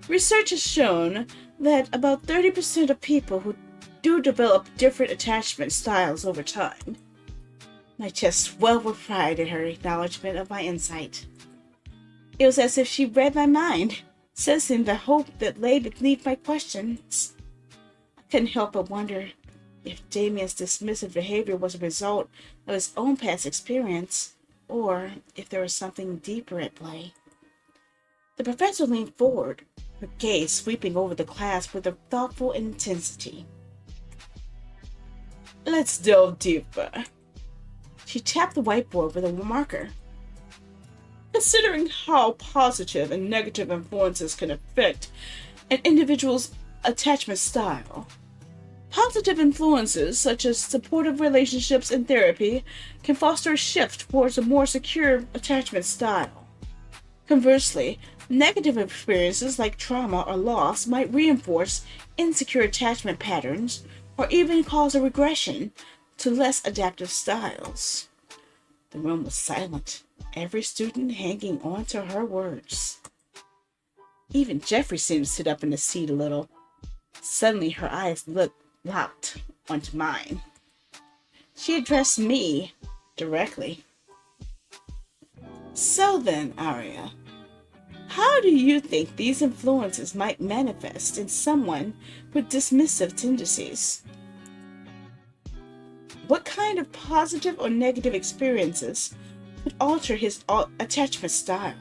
Research has shown that about 30% of people who do develop different attachment styles over time. My chest swelled with pride at her acknowledgement of my insight. It was as if she read my mind, sensing the hope that lay beneath my questions. I couldn't help but wonder if Damien's dismissive behavior was a result of his own past experience, or if there was something deeper at play. The professor leaned forward, her gaze sweeping over the class with a thoughtful intensity. Let's delve deeper. She tapped the whiteboard with a marker. Considering how positive and negative influences can affect an individual's attachment style, positive influences such as supportive relationships and therapy can foster a shift towards a more secure attachment style. Conversely, negative experiences like trauma or loss might reinforce insecure attachment patterns or even cause a regression to less adaptive styles. The room was silent, every student hanging on to her words. Even Jeffrey seemed to sit up in his seat a little. Suddenly her eyes locked onto mine. She addressed me directly. So then, Aria, how do you think these influences might manifest in someone with dismissive tendencies? What kind of positive or negative experiences could alter his attachment style?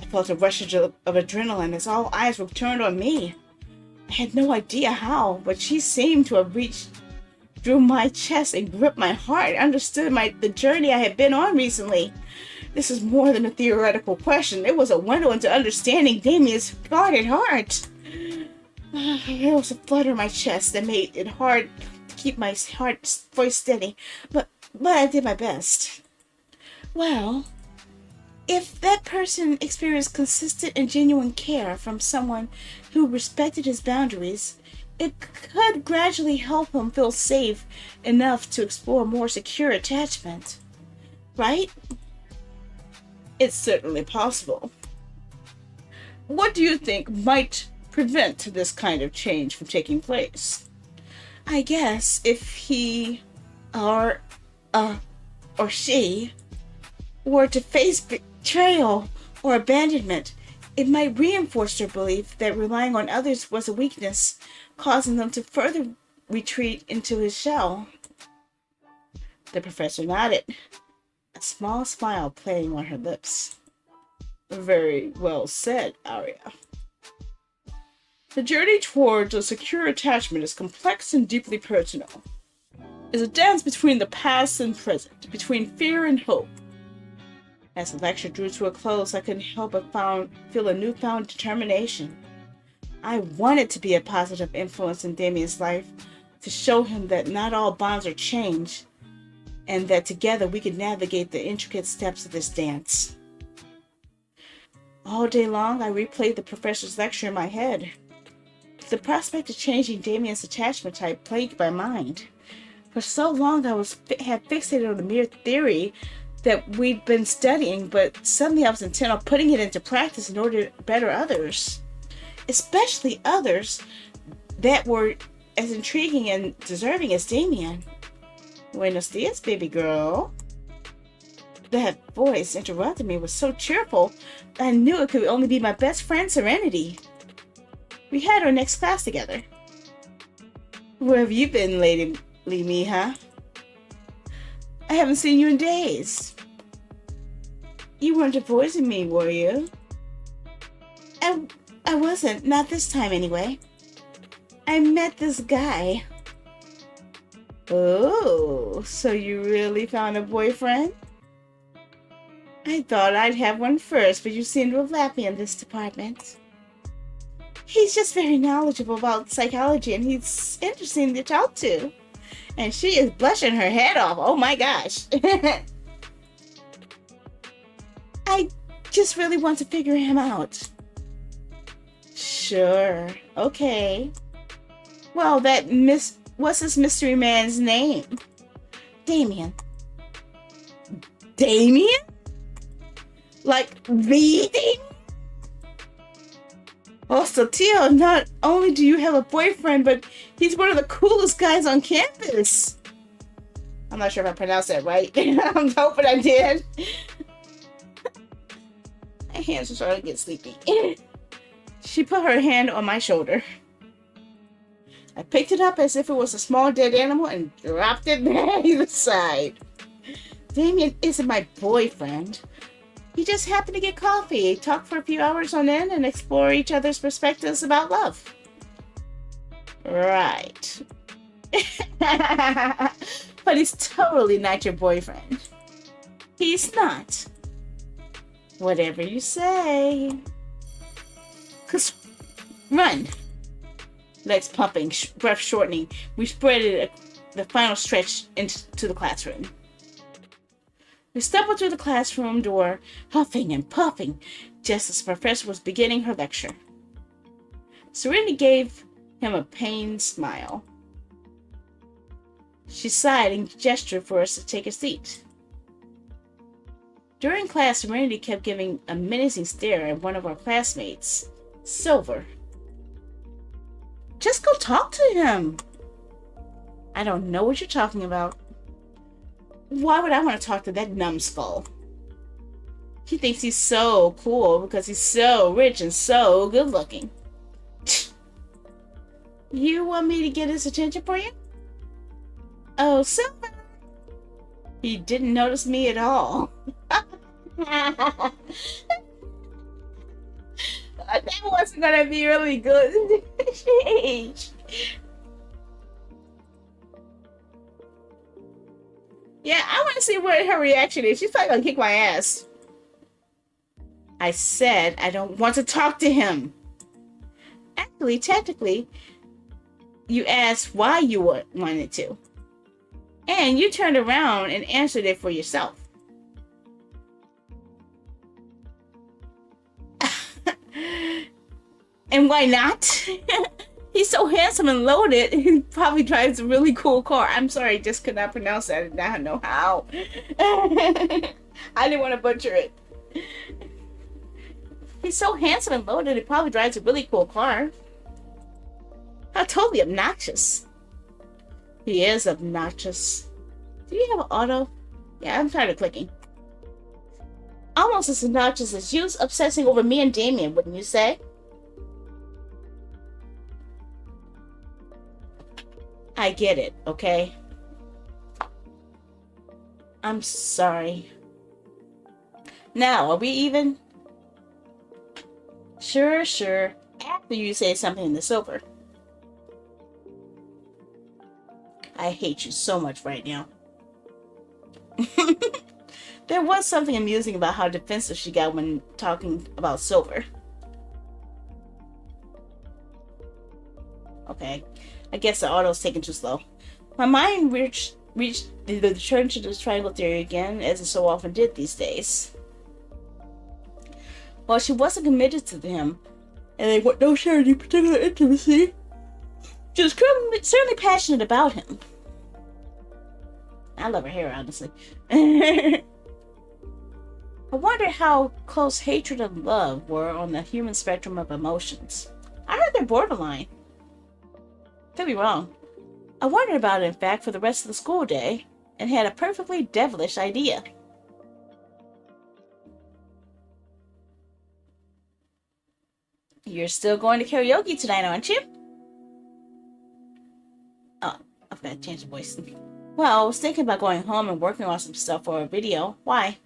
I felt a rush of adrenaline as all eyes were turned on me. I had no idea how, but she seemed to have reached through my chest and gripped my heart and understood the journey I had been on recently. This is more than a theoretical question. It was a window into understanding Damien's guarded heart. There was a flutter in my chest that made it hard to keep my voice steady, but I did my best. Well, if that person experienced consistent and genuine care from someone who respected his boundaries, it could gradually help him feel safe enough to explore more secure attachment. Right? It's certainly possible. What do you think might prevent this kind of change from taking place? I guess if he or or she were to face betrayal or abandonment, it might reinforce their belief that relying on others was a weakness, causing them to further retreat into his shell. The professor nodded, a small smile playing on her lips. Very well said, Aria. The journey towards a secure attachment is complex and deeply personal. It's a dance between the past and present, between fear and hope. As the lecture drew to a close, I couldn't help but feel a newfound determination. I wanted to be a positive influence in Damien's life, to show him that not all bonds are changed, and that together we could navigate the intricate steps of this dance. All day long, I replayed the professor's lecture in my head. The prospect of changing Damien's attachment type plagued my mind. For so long, I had fixated on the mere theory that we'd been studying, but suddenly I was intent on putting it into practice in order to better others. Especially others that were as intriguing and deserving as Damien. Buenos dias, baby girl. That voice interrupted me was so cheerful, I knew it could only be my best friend, Serenity. We had our next class together. Where have you been, Lady Mija? I haven't seen you in days. You weren't avoiding me, were you? I wasn't, not this time anyway. I met this guy. Oh, so you really found a boyfriend? I thought I'd have one first, but you seem to have left me in this department. He's just very knowledgeable about psychology, and he's interesting to talk to. And she is blushing her head off. Oh my gosh. I just really want to figure him out. Sure. Okay. Well, what's this mystery man's name? Damien. Damien? Like the Damien? Oh, so Tio, not only do you have a boyfriend, but he's one of the coolest guys on campus. I'm not sure if I pronounced that right. I'm hoping I did. My hands are starting to get sleepy. She put her hand on my shoulder. I picked it up as if it was a small dead animal and dropped it back to the side. Damien isn't my boyfriend. He just happened to get coffee, talk for a few hours on end, and explore each other's perspectives about love. Right. But he's totally not your boyfriend. He's not. Whatever you say. Run. Legs pumping, breath shortening. We spread the final stretch into the classroom. We stumbled through the classroom door, huffing and puffing, just as the professor was beginning her lecture. Serenity gave him a pained smile. She sighed and gestured for us to take a seat. During class, Serenity kept giving a menacing stare at one of our classmates, Silver. Just go talk to him. I don't know what you're talking about. Why would I want to talk to that numbskull? He thinks he's so cool because he's so rich and so good looking. You want me to get his attention for you? Oh, Silver. He didn't notice me at all. That wasn't gonna be really good. Yeah, I want to see what her reaction is. She's probably gonna kick my ass. I said I don't want to talk to him. Actually, technically, you asked why you wanted to. And you turned around and answered it for yourself. And why not? He's so handsome and loaded. He probably drives a really cool car. I'm sorry, I just could not pronounce that. I did not know how. I didn't want to butcher it. He's so handsome and loaded. He probably drives a really cool car. How totally obnoxious. He is obnoxious. Do you have an auto? Yeah, I'm tired of clicking. Almost as obnoxious as you obsessing over me and Damien, wouldn't you say? I get it, okay? I'm sorry. Now, are we even? Sure. After you say something to Silver. I hate you so much right now. There was something amusing about how defensive she got when talking about Silver. Okay. I guess the auto's taking too slow. My mind reached the return to this triangle theory again, as it so often did these days. While she wasn't committed to him, and they don't share any particular intimacy, she was certainly passionate about him. I love her hair, honestly. I wonder how close hatred and love were on the human spectrum of emotions. I heard they're borderline. Could be wrong. I wondered about it, in fact, for the rest of the school day, and had a perfectly devilish idea. You're still going to karaoke tonight, aren't you? Oh, I forgot to change the voice. Well, I was thinking about going home and working on some stuff for a video. Why?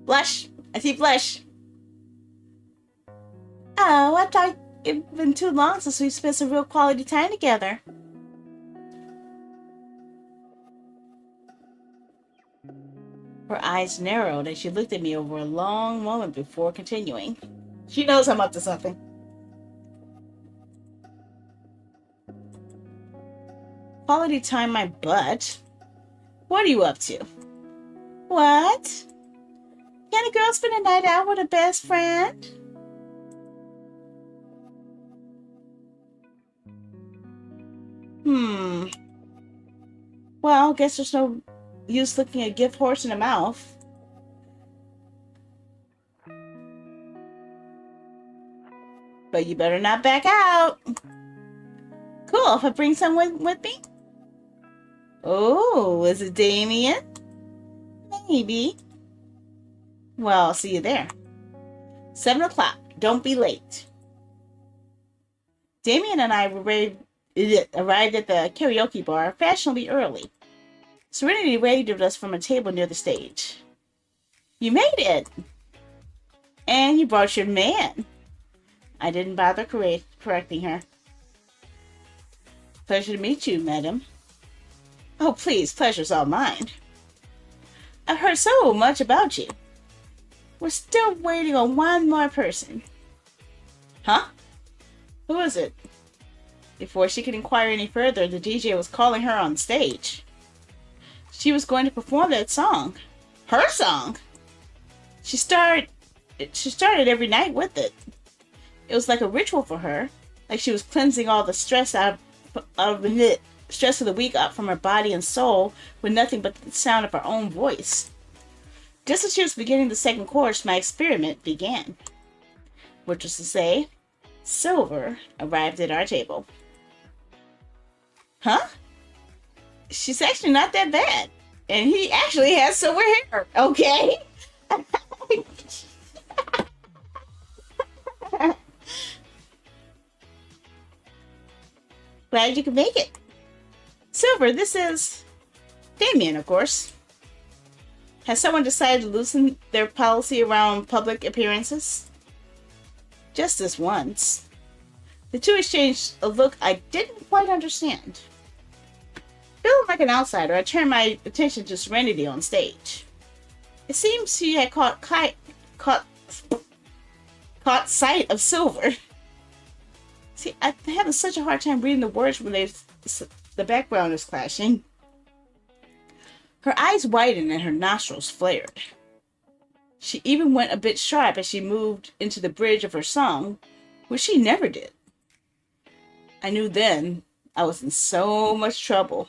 Blush! I see blush! Oh, I thought it'd been too long since we spent some real quality time together. Her eyes narrowed as she looked at me over a long moment before continuing. She knows I'm up to something. Quality time, my butt. What are you up to? What? Can a girl spend a night out with a best friend? Well, guess there's no use looking a gift horse in the mouth. But you better not back out. Cool, if I bring someone with me? Oh, is it Damien? Maybe. Well, I'll see you there. 7 o'clock. Don't be late. Damien and I arrived at the karaoke bar fashionably early. Serenity waved us from a table near the stage. You made it! And you brought your man. I didn't bother correcting her. Pleasure to meet you, madam. Oh, please, pleasure's all mine. I've heard so much about you. We're still waiting on one more person. Huh? Who is it? Before she could inquire any further, the DJ was calling her on stage. She was going to perform that song. Her song! She started every night with it. It was like a ritual for her, like she was cleansing all the stress out of the stress of the week up from her body and soul with nothing but the sound of her own voice. Just as she was beginning the second chorus, my experiment began. Which was to say, Silver arrived at our table. Huh? She's actually not that bad. And he actually has silver hair, okay? Glad you could make it. Silver, this is Damien, of course. Has someone decided to loosen their policy around public appearances? Just this once. The two exchanged a look I didn't quite understand. Feeling like an outsider, I turned my attention to Serenity on stage. It seems she had caught sight of Silver. See, I'm having such a hard time reading the words when the background is clashing. Her eyes widened and her nostrils flared. She even went a bit sharp as she moved into the bridge of her song, which she never did. I knew then I was in so much trouble,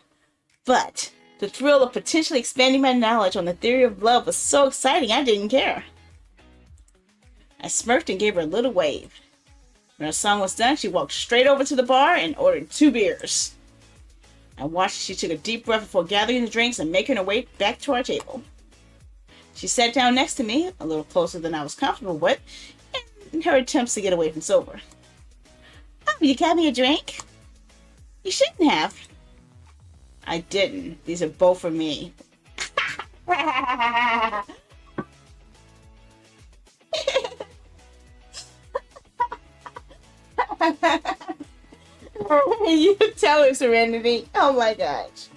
but the thrill of potentially expanding my knowledge on the theory of love was so exciting I didn't care. I smirked and gave her a little wave. When her song was done, she walked straight over to the bar and ordered 2 beers. I watched as she took a deep breath before gathering the drinks and making her way back to our table. She sat down next to me, a little closer than I was comfortable with, in her attempts to get away from sober. "Oh, you got me a drink?" "You shouldn't have." "I didn't. These are both for me." You tell her, Serenity. Oh my gosh.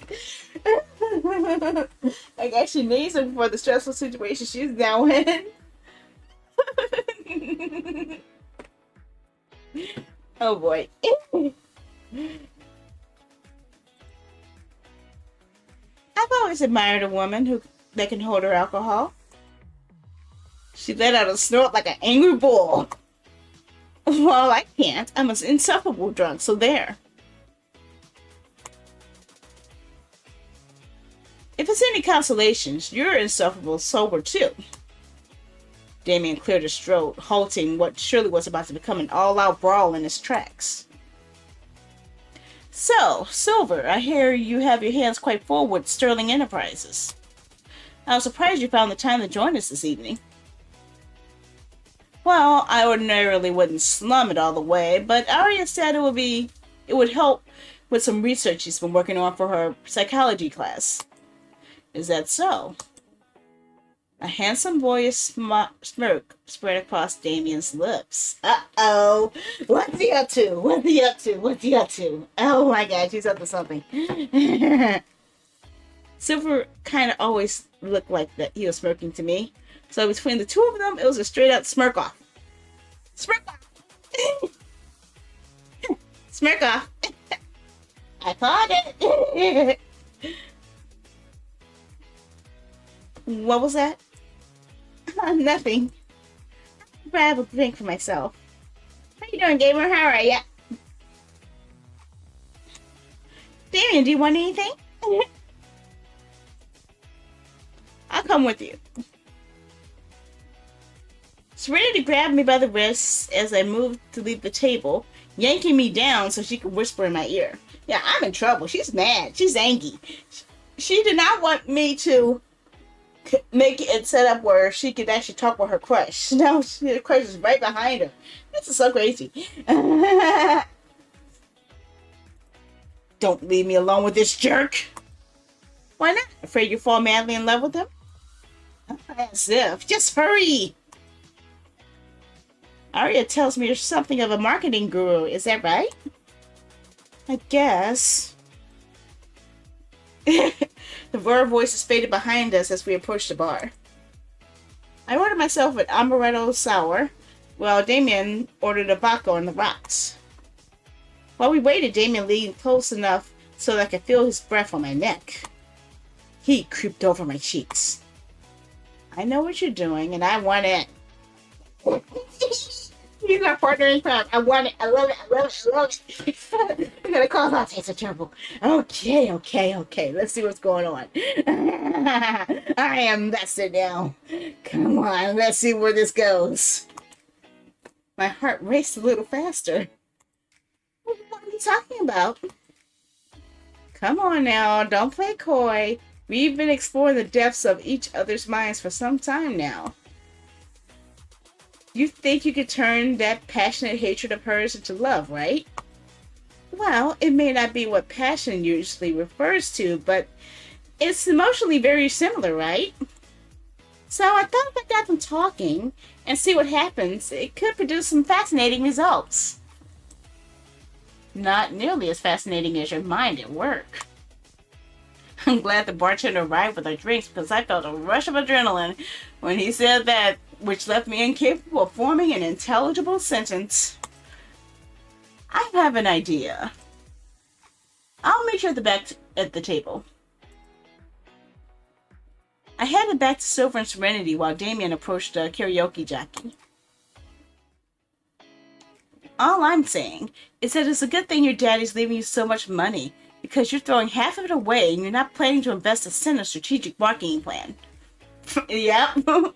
I guess she needs her for the stressful situation she's now in. Oh boy. I've always admired a woman that can hold her alcohol. She let out a snort like an angry bull. Well, I can't. I'm an insufferable drunk, so there. If it's any consolations, you're insufferable sober too. Damien cleared his throat, halting what surely was about to become an all-out brawl in his tracks. "So, Silver, I hear you have your hands quite full with Sterling Enterprises. I was surprised you found the time to join us this evening." "Well, I ordinarily wouldn't slum it all the way, but Aria said it would help with some research she's been working on for her psychology class." "Is that so?" A handsome boyish smirk spread across Damien's lips. Uh-oh. What's he up to? What's he up to? What's he up to? Oh my god, he's up to something. Silver kind of always looked like that he was smirking to me. So between the two of them, it was a straight out smirk off. Smirk off. Smirk off. I caught it. What was that? Nothing. I'll grab a drink for myself. How you doing, gamer? How are ya? Damien, do you want anything? I'll come with you. Serenity grabbed me by the wrists as I moved to leave the table, yanking me down so she could whisper in my ear. Yeah, I'm in trouble. She's mad. She's angry. She did not want me to make it set up where she could actually talk with her crush. Now her crush is right behind her. This is so crazy. Don't leave me alone with this jerk. Why not? Afraid you fall madly in love with him? As if. Just hurry. Aria tells me you're something of a marketing guru. Is that right? I guess. The Vera voices faded behind us as we approached the bar. I ordered myself an amaretto sour, while Damien ordered a vodka on the rocks. While we waited, Damien leaned close enough so that I could feel his breath on my neck. Heat creeped over my cheeks. I know what you're doing, and I want it. He's our partner in crime. I want it. I love it. I love it. I love it. I'm gonna cause all types of trouble. Okay. Let's see what's going on. I am vested now. Come on, let's see where this goes. My heart raced a little faster. What are you talking about? Come on now, don't play coy. We've been exploring the depths of each other's minds for some time now. You think you could turn that passionate hatred of hers into love, right? Well, it may not be what passion usually refers to, but it's emotionally very similar, right? So I thought if I got them talking and see what happens, it could produce some fascinating results. Not nearly as fascinating as your mind at work. I'm glad the bartender arrived with our drinks because I felt a rush of adrenaline when he said that, which left me incapable of forming an intelligible sentence. I have an idea. I'll meet you at the back at the table. I headed back to Silver and Serenity while Damien approached the karaoke jockey. All I'm saying is that it's a good thing your daddy's leaving you so much money, because you're throwing half of it away and you're not planning to invest a cent in a strategic marketing plan. Yep.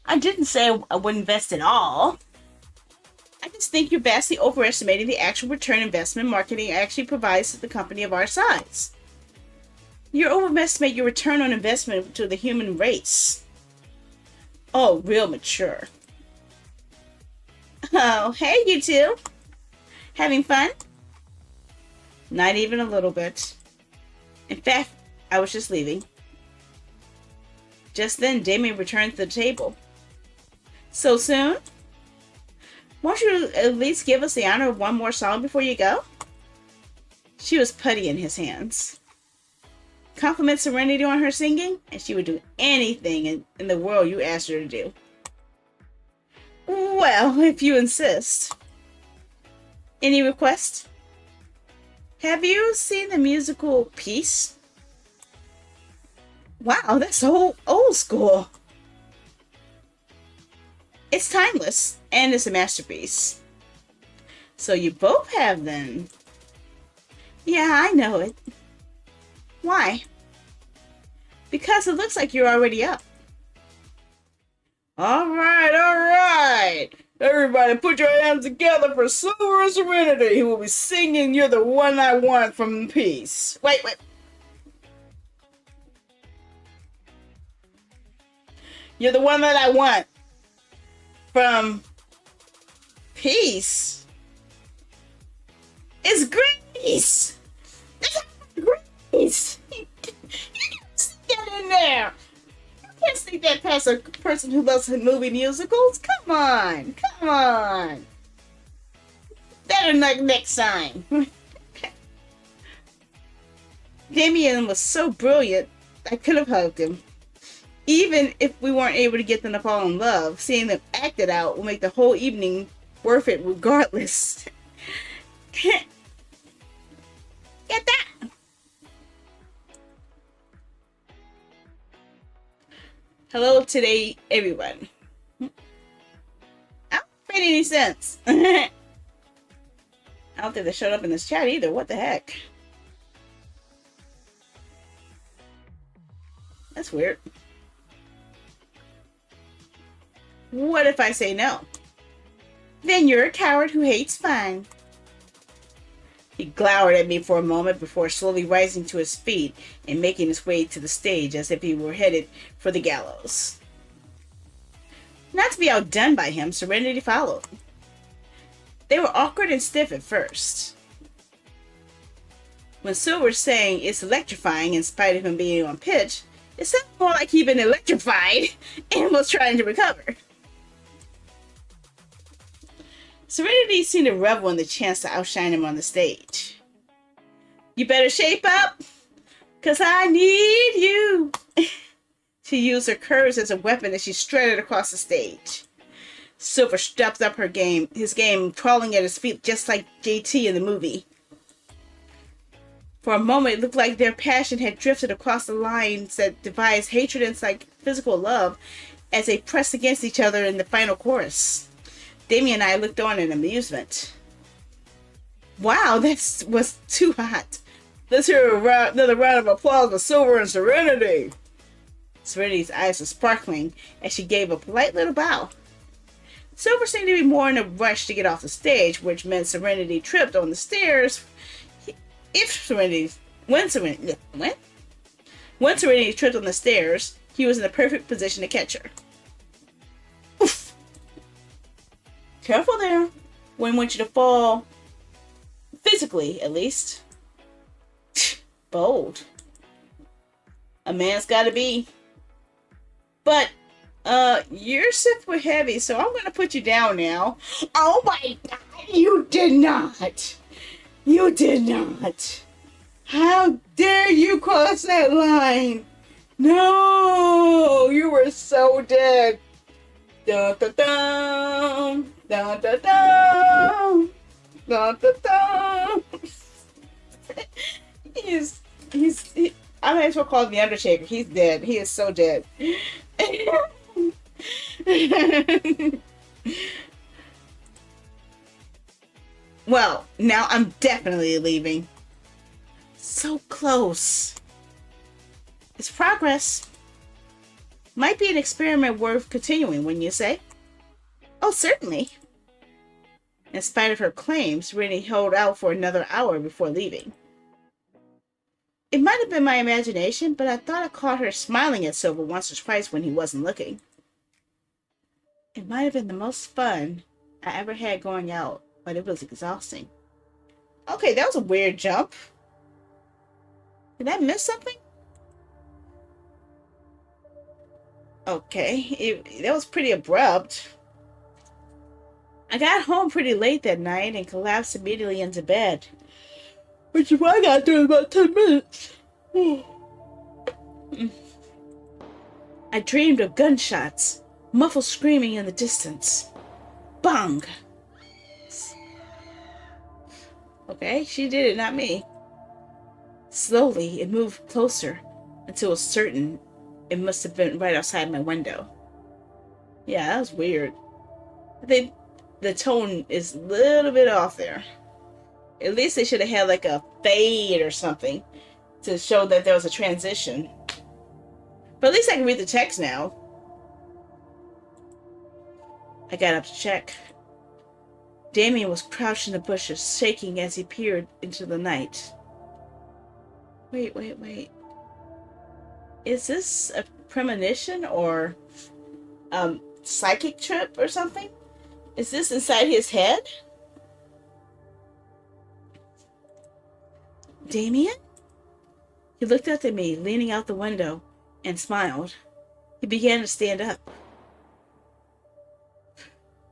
I didn't say I would invest at all. I just think you're vastly overestimating the actual return investment marketing actually provides to the company of our size. You overestimate your return on investment to the human race. Oh, real mature. Oh, hey, you two. Having fun? Not even a little bit. In fact, I was just leaving. Just then, Damien returned to the table. So soon? Won't you at least give us the honor of one more song before you go? She was putty in his hands. Compliment Serenity on her singing, and she would do anything in the world you asked her to do. Well, if you insist. Any requests? Have you seen the musical Peace? Wow, that's so old school. It's timeless, and it's a masterpiece. So you both have then. Yeah, I know it. Why? Because it looks like you're already up. All right. Everybody put your hands together for Silver and Serenity, who will be singing You're the One I Want from Peace. Wait. You're the one that I want from Peace. It's Grace. Grace. You can't stick that in there. You can't stick that past a person who loves movie musicals. Come on. Better next time. Damien was so brilliant, I could have hugged him. Even if we weren't able to get them to fall in love, seeing them act it out will make the whole evening worth it regardless. Get that? Hello today, everyone. I don't make any sense. I don't think they showed up in this chat either. What the heck? That's weird. What if I say no? Then you're a coward who hates fun. He glowered at me for a moment before slowly rising to his feet and making his way to the stage as if he were headed for the gallows. Not to be outdone by him, Serenity followed. They were awkward and stiff at first. When Silver sang It's Electrifying in spite of him being on pitch, it sounded more like he'd been electrified and was trying to recover. Serenity seemed to revel in the chance to outshine him on the stage. You better shape up, 'cause I need you. She used her curves as a weapon as she strutted across the stage. Silver stepped up his game, crawling at his feet just like JT in the movie. For a moment, it looked like their passion had drifted across the lines that divides hatred and physical love as they pressed against each other in the final chorus. Damien and I looked on in amusement. Wow, that was too hot. Let's hear another round of applause for Silver and Serenity. Serenity's eyes were sparkling as she gave a polite little bow. Silver seemed to be more in a rush to get off the stage, which meant Serenity tripped on the stairs. When Serenity tripped on the stairs, he was in the perfect position to catch her. Oof. Careful there. Wouldn't want you to fall. Physically, at least. Bold. A man's gotta be. But, your sits were heavy, so I'm gonna put you down now. Oh my God, you did not. You did not. How dare you cross that line? No, you were so dead. Dun dun dun. Dun dun dun. Dun dun dun. I might as well call him the Undertaker. He's dead. He is so dead. Well, now I'm definitely leaving. So close. It's progress. Might be an experiment worth continuing, wouldn't you say? Oh, certainly. In spite of her claims, Rennie held out for another hour before leaving. It might have been my imagination, but I thought I caught her smiling at Silver once or twice when he wasn't looking. It might have been the most fun I ever had going out, but it was exhausting. Okay, that was a weird jump. Did I miss something? Okay, that was pretty abrupt. I got home pretty late that night and collapsed immediately into bed. Which is why I got through in about 10 minutes. I dreamed of gunshots, muffled screaming in the distance. Bang! Okay, she did it, not me. Slowly, it moved closer until it was certain it must have been right outside my window. Yeah, that was weird. I think the tone is a little bit off there. At least they should have had like a fade or something to show that there was a transition. But at least I can read the text now. I got up to check. Damien was crouched in the bushes, shaking as he peered into the night. Wait. Is this a premonition or psychic trip or something? Is this inside his head? Damien? He looked up at me, leaning out the window, and smiled. He began to stand up.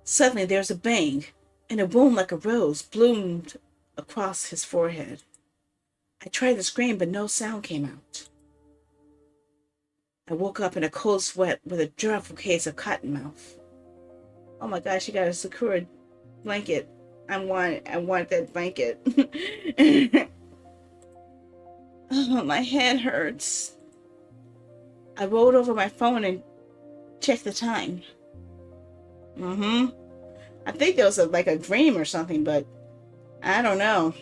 Suddenly there was a bang, and a wound like a rose bloomed across his forehead. I tried to scream, but no sound came out. I woke up in a cold sweat with a dreadful case of cottonmouth. Oh my gosh, she got a Sakura blanket. I want that blanket. Oh, my head hurts. I rolled over my phone and checked the time. I think there was like a dream or something, but I don't know.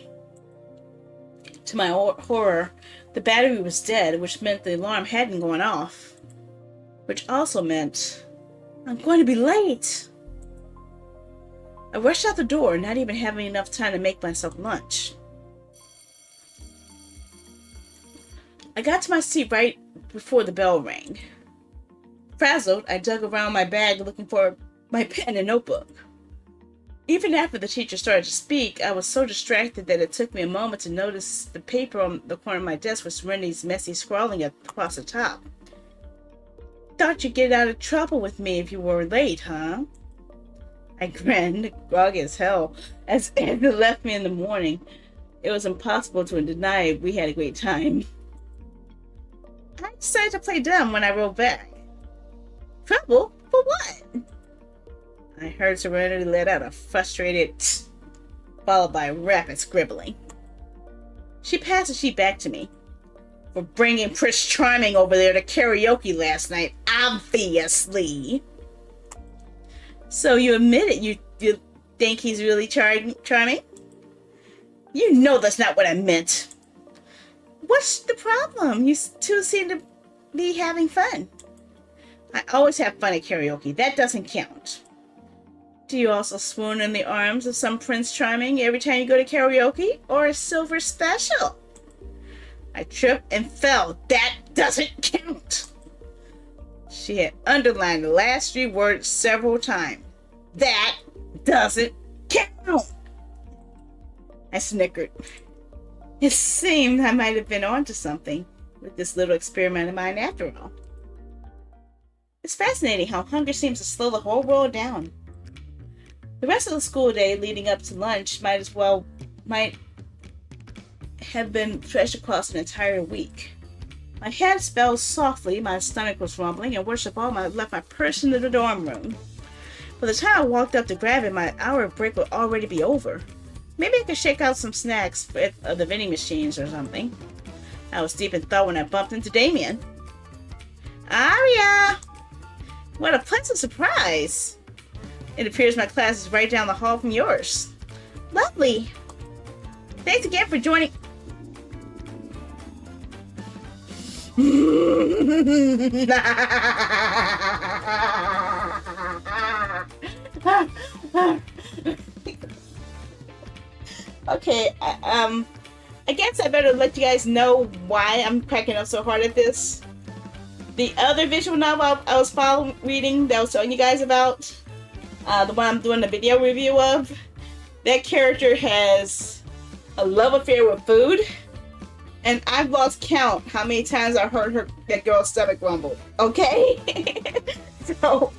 To my horror, the battery was dead, which meant the alarm hadn't gone off. Which also meant I'm going to be late. I rushed out the door, not even having enough time to make myself lunch. I got to my seat right before the bell rang. Frazzled, I dug around my bag looking for my pen and notebook. Even after the teacher started to speak, I was so distracted that it took me a moment to notice the paper on the corner of my desk with Serendity's messy scrawling across the top. Thought you'd get out of trouble with me if you were late, huh? I grinned, groggy as hell, as it left me in the morning. It was impossible to deny we had a great time. I decided to play dumb when I wrote back. Trouble? For what? I heard Serenity let out a frustrated tsk, followed by rapid scribbling. She passed the sheet back to me. For bringing Prince Charming over there to karaoke last night, obviously. So you admit it, you think he's really charming? You know that's not what I meant. What's the problem? You two seem to be having fun. I always have fun at karaoke. That doesn't count. Do you also swoon in the arms of some Prince Charming every time you go to karaoke? Or a silver special? I tripped and fell. That doesn't count. She had underlined the last three words several times. That doesn't count. I snickered. It seemed I might have been onto something with this little experiment of mine after all. It's fascinating how hunger seems to slow the whole world down. The rest of the school day leading up to lunch might have been stretched across an entire week. My head spelled softly, my stomach was rumbling, and worst of all, I left my purse in the dorm room. By the time I walked up to grab it, my hour of break would already be over. Maybe I could shake out some snacks at the vending machines or something. I was deep in thought when I bumped into Damien. Aria! What a pleasant surprise! It appears my class is right down the hall from yours. Lovely. Thanks again for joining. Okay, I guess I better let you guys know why I'm cracking up so hard at this. The other visual novel I was reading that I was telling you guys about, the one I'm doing the video review of, that character has a love affair with food, and I've lost count how many times I heard that girl's stomach rumble. Okay, so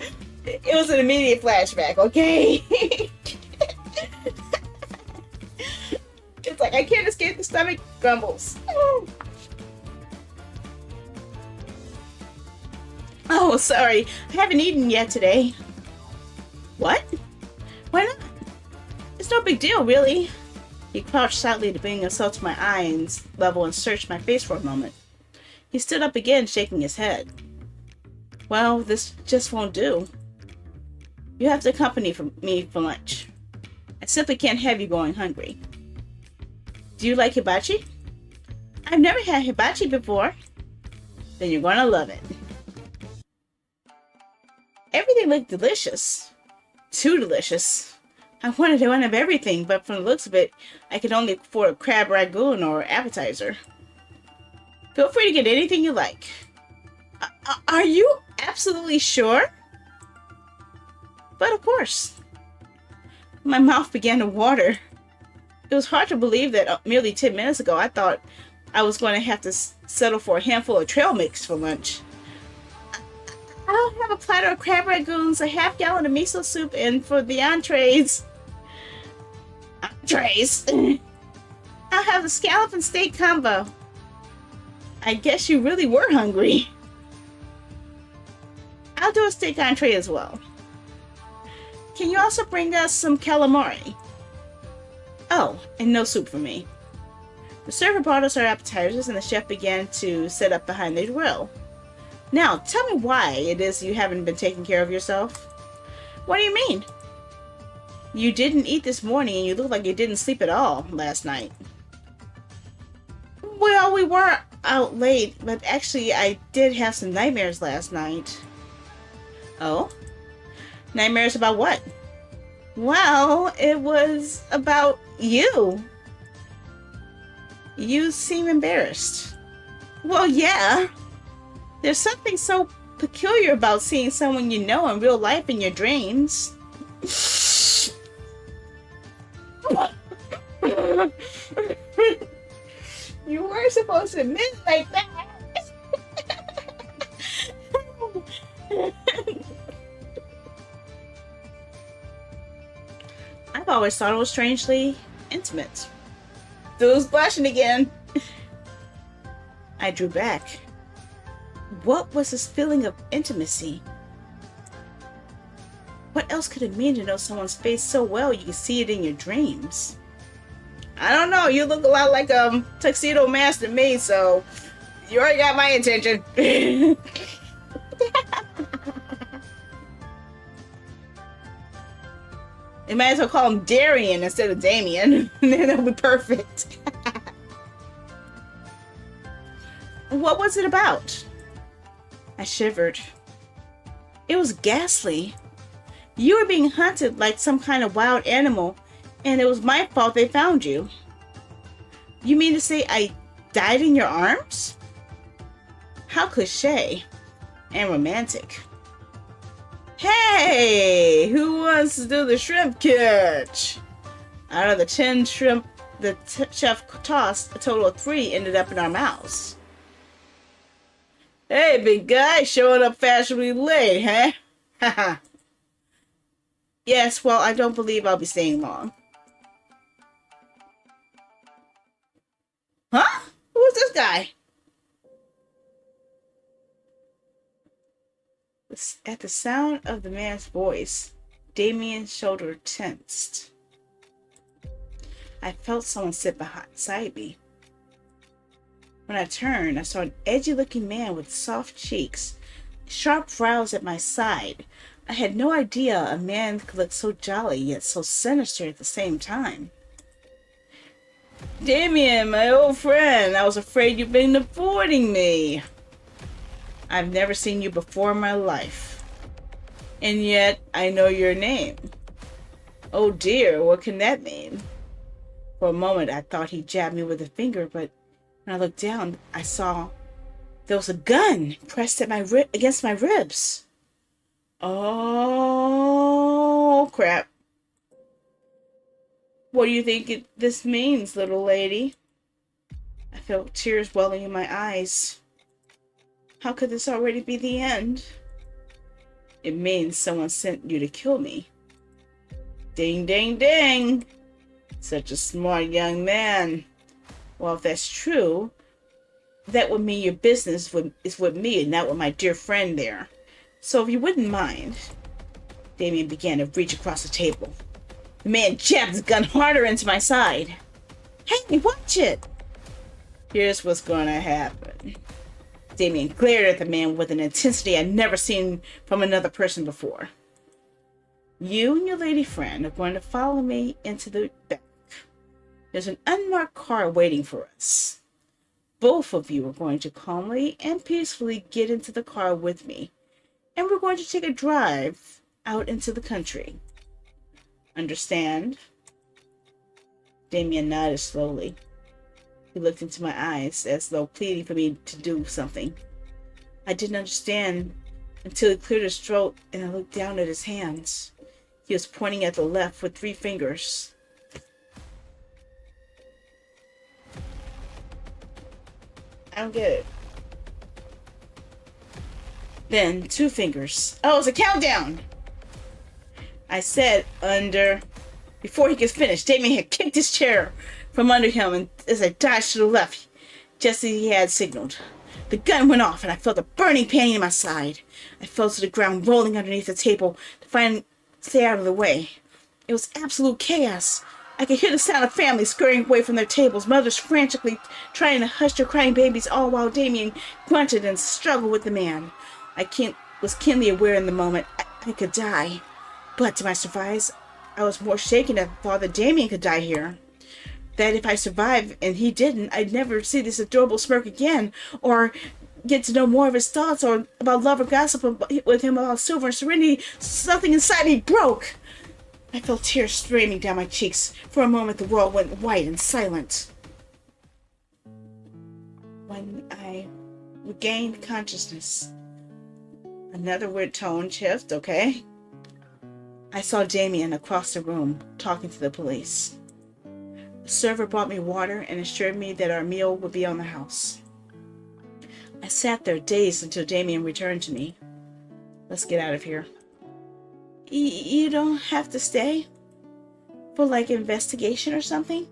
it was an immediate flashback. Okay. It's like I can't escape the stomach grumbles. Oh, sorry. I haven't eaten yet today. What? Why not? It's no big deal, really. He crouched slightly to bring himself to my eyes level and searched my face for a moment. He stood up again, shaking his head. Well, this just won't do. You have to accompany me for lunch. I simply can't have you going hungry. Do you like hibachi? I've never had hibachi before. Then you're gonna love it. Everything looked delicious. Too delicious. I wanted one of everything, but from the looks of it, I could only afford a crab ragoon or appetizer. Feel free to get anything you like. Are you absolutely sure? But of course. My mouth began to water. It was hard to believe that merely 10 minutes ago I thought I was going to have to settle for a handful of trail mix for lunch. I'll have a platter of crab ragoons, a half-gallon of miso soup, and for the entrees... I'll have the scallop and steak combo. I guess you really were hungry. I'll do a steak entree as well. Can you also bring us some calamari? Oh, and no soup for me. The server brought us our appetizers and the chef began to set up behind the grill. Now, tell me why it is you haven't been taking care of yourself. What do you mean? You didn't eat this morning and you look like you didn't sleep at all last night. Well, we were out late, but actually I did have some nightmares last night. Oh? Nightmares about what? Well, it was about you. You seem embarrassed. Well, yeah. There's something so peculiar about seeing someone you know in real life in your dreams. You weren't supposed to admit it like that. I've always thought it was strangely intimate. Dude's blushing again. I drew back. What was this feeling of intimacy? What else could it mean to know someone's face so well you can see it in your dreams? I don't know. You look a lot like Tuxedo Mask to me, so you already got my attention. They might as well call him Darian instead of Damien. Then that'll be perfect. What was it about? I shivered. It was ghastly. You were being hunted like some kind of wild animal, and it was my fault they found you. You mean to say I died in your arms? How cliché and romantic. Hey, who wants to do the shrimp catch? Out of the 10 shrimp the chef tossed, a total of 3 ended up in our mouths. Hey, big guy, showing up fashionably late, huh? Haha. Yes, well, I don't believe I'll be staying long. Huh? Who's this guy? At the sound of the man's voice, Damien's shoulder tensed. I felt someone sit beside me. When I turned, I saw an edgy-looking man with soft cheeks, sharp brows at my side, I had no idea a man could look so jolly yet so sinister at the same time. Damien, my old friend, I was afraid you've been avoiding me. I've never seen you before in my life. And yet, I know your name. Oh dear, what can that mean? For a moment, I thought he jabbed me with a finger, but when I looked down, I saw there was a gun pressed at against my ribs. Oh, crap. What do you think this means, little lady? I felt tears welling in my eyes. How could this already be the end? It means someone sent you to kill me. Ding, ding, ding! Such a smart young man. Well, if that's true, that would mean your business is with me and not with my dear friend there. So if you wouldn't mind... Damien began to reach across the table. The man jabbed his gun harder into my side. Hey, watch it! Here's what's gonna happen. Damien glared at the man with an intensity I'd never seen from another person before. You and your lady friend are going to follow me into the back. There's an unmarked car waiting for us. Both of you are going to calmly and peacefully get into the car with me, and we're going to take a drive out into the country. Understand? Damien nodded slowly. He looked into my eyes as though pleading for me to do something. I didn't understand until he cleared his throat and I looked down at his hands. He was pointing at the left with 3 fingers. I don't get it. Then 2 fingers. Oh, it's a countdown! I said under... Before he could finish, Damien had kicked his chair from under him and as I dodged to the left, just as he had signaled. The gun went off and I felt a burning pain in my side. I fell to the ground, rolling underneath the table to stay out of the way. It was absolute chaos. I could hear the sound of families scurrying away from their tables, mothers frantically trying to hush their crying babies, all while Damien grunted and struggled with the man. I was keenly aware in the moment I could die. But to my surprise, I was more shaken at the thought that Damien could die here. That if I survived and he didn't, I'd never see this adorable smirk again, or get to know more of his thoughts, or about love or gossip with him about silver and serenity. Something inside me broke. I felt tears streaming down my cheeks. For a moment, the world went white and silent. When I regained consciousness, another weird tone shift, okay? I saw Damien across the room, talking to the police. The server brought me water and assured me that our meal would be on the house. I sat there dazed until Damien returned to me. Let's get out of here. You don't have to stay? For like investigation or something?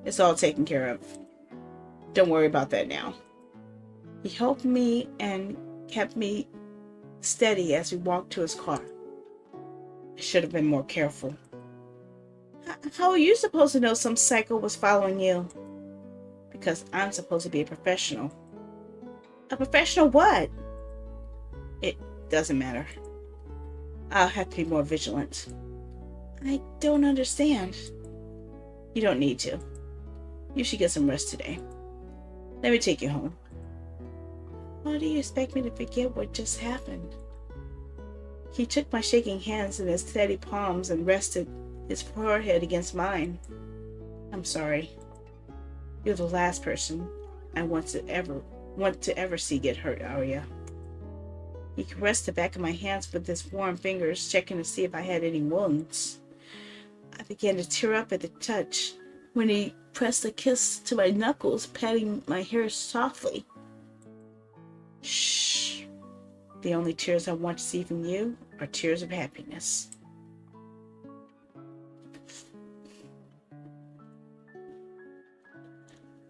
It's all taken care of. Don't worry about that now. He helped me and kept me steady as we walked to his car. I should have been more careful. How are you supposed to know some psycho was following you? Because I'm supposed to be a professional. A professional what? It doesn't matter. I'll have to be more vigilant. I don't understand. You don't need to. You should get some rest today. Let me take you home. How do you expect me to forget what just happened? He took my shaking hands in his steady palms and rested his forehead against mine. I'm sorry. You're the last person I want to ever see get hurt, Aria. He caressed the back of my hands with his warm fingers, checking to see if I had any wounds. I began to tear up at the touch when he pressed a kiss to my knuckles, patting my hair softly. Shh. The only tears I want to see from you are tears of happiness.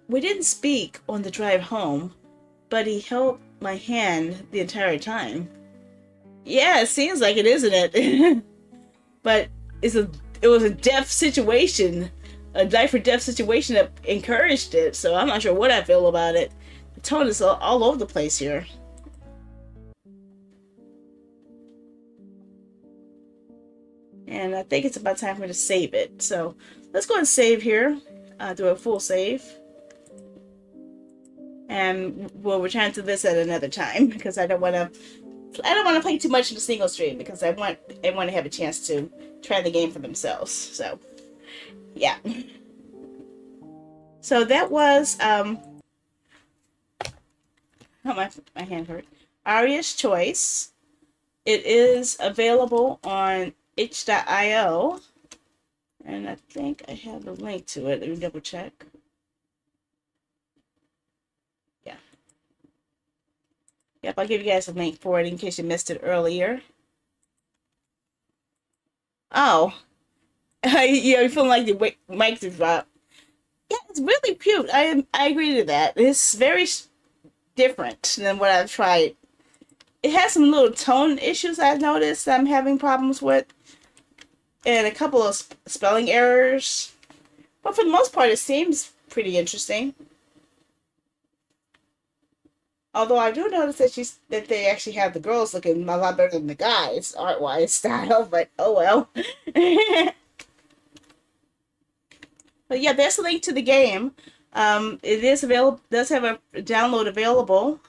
We didn't speak on the drive home, but he held my hand the entire time. Yeah, it seems like it, isn't it? But it was a death situation, a life or death situation that encouraged it, so I'm not sure what I feel about it. The tone is all over the place here. think it's about time for me to save it. So let's go and save here. Do a full save. And we'll return to this at another time because I don't want to play too much in the single stream because I want everyone to have a chance to try the game for themselves. So yeah. So that was oh, my hand hurt. Aria's Choice. It is available on itch.io. And I think I have a link to it. Let me double check. Yeah. Yep, I'll give you guys a link for it in case you missed it earlier. Oh. You're feeling like the mic to drop. Yeah, it's really cute. I agree to that. It's very different than what I've tried. It has some little tone issues I've noticed I'm having problems with. And a couple of spelling errors. But for the most part, it seems pretty interesting. Although I do notice that they actually have the girls looking a lot better than the guys, art-wise style, but oh well. But yeah, there's a link to the game. It is available, does have a download available.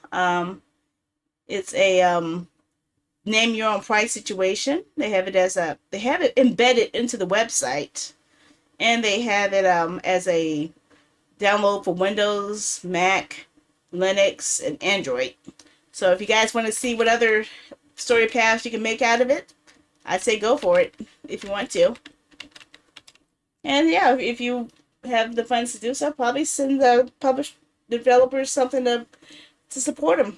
It's a name your own price situation. They have it embedded into the website, and they have it as a download for Windows, Mac, Linux, and Android. So if you guys want to see what other story paths you can make out of it, I'd say go for it if you want to. And yeah, if you have the funds to do so, probably send the developers something to support them.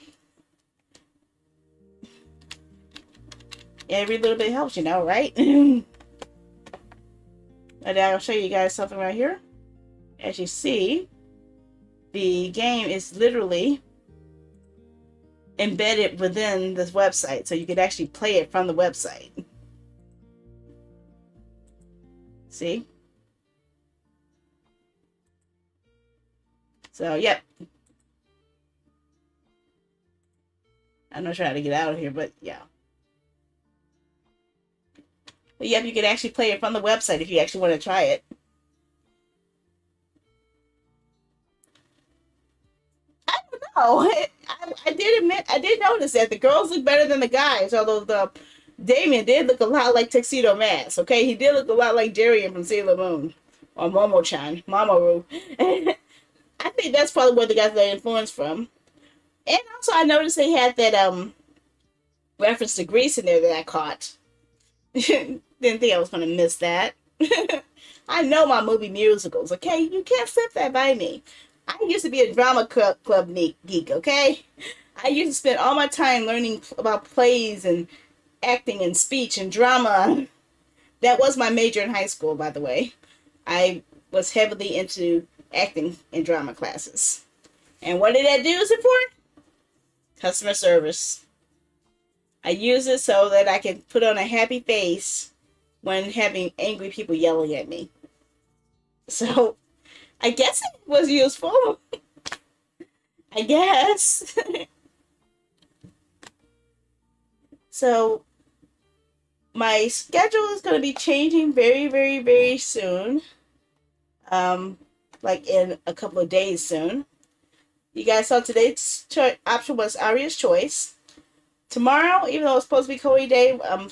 Every little bit helps, right? And I'll show you guys something right here. As you see, the game is literally embedded within this website, so you could actually play it from the website. See? So, yep. I'm not sure how to get out of here, but yeah. But yep, you can actually play it from the website if you actually want to try it. I don't know. I did notice that the girls look better than the guys, although the Damien did look a lot like Tuxedo Mask, okay? He did look a lot like Darien from Sailor Moon. Or Momo-chan. Mamoru. I think that's probably where they got their influence from. And also I noticed they had that reference to Grease in there that I caught. Didn't think I was going to miss that. I know my movie musicals, okay? You can't slip that by me. I used to be a drama club geek, okay? I used to spend all my time learning about plays and acting and speech and drama. That was my major in high school, by the way. I was heavily into acting and drama classes. And what did that do it for? Customer service. I use it so that I can put on a happy face when having angry people yelling at me. So, I guess it was useful. I guess. So, my schedule is going to be changing very, very, very soon. Like in a couple of days soon. You guys saw today's option was Aria's Choice. Tomorrow, even though it's supposed to be Koi Day, I'm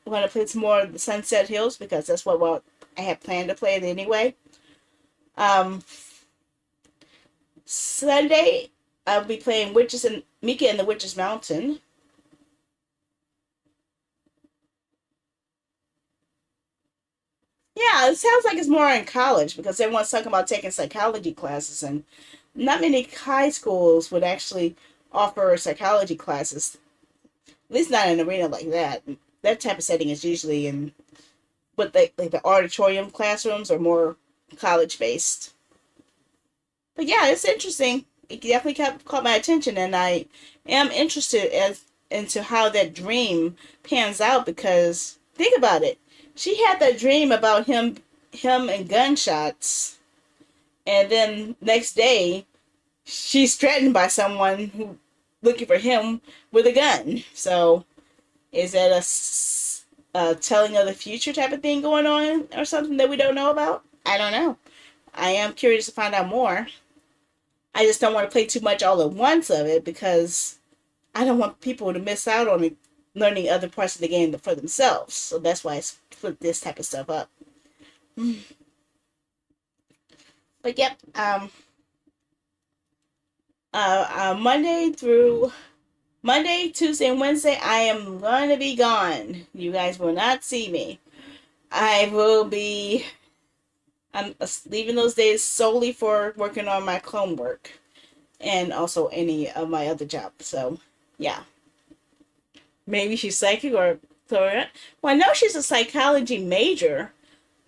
going to play some more of the Sunset Hills because that's what I had planned to play it anyway. Sunday, I'll be playing Mika and the Witch's Mountain. Yeah, it sounds like it's more in college because everyone's talking about taking psychology classes, and not many high schools would actually offer psychology classes. At least not in an arena like that. That type of setting is usually in like the auditorium classrooms or more college based. But yeah, it's interesting. It definitely caught my attention, and I am interested into how that dream pans out because think about it. She had that dream about him and gunshots, and then next day, she's threatened by someone who looking for him with a gun. So, is that telling of the future type of thing going on or something that we don't know about. I don't know. I am curious to find out more. I just don't want to play too much all at once of it because I don't want people to miss out on it, learning other parts of the game for themselves. So that's why I split this type of stuff up. But yep, Monday, Tuesday, and Wednesday, I am going to be gone. You guys will not see me. I will be. I'm leaving those days solely for working on my clone work and also any of my other jobs. So, yeah. Maybe she's psychic or. Well, I know she's a psychology major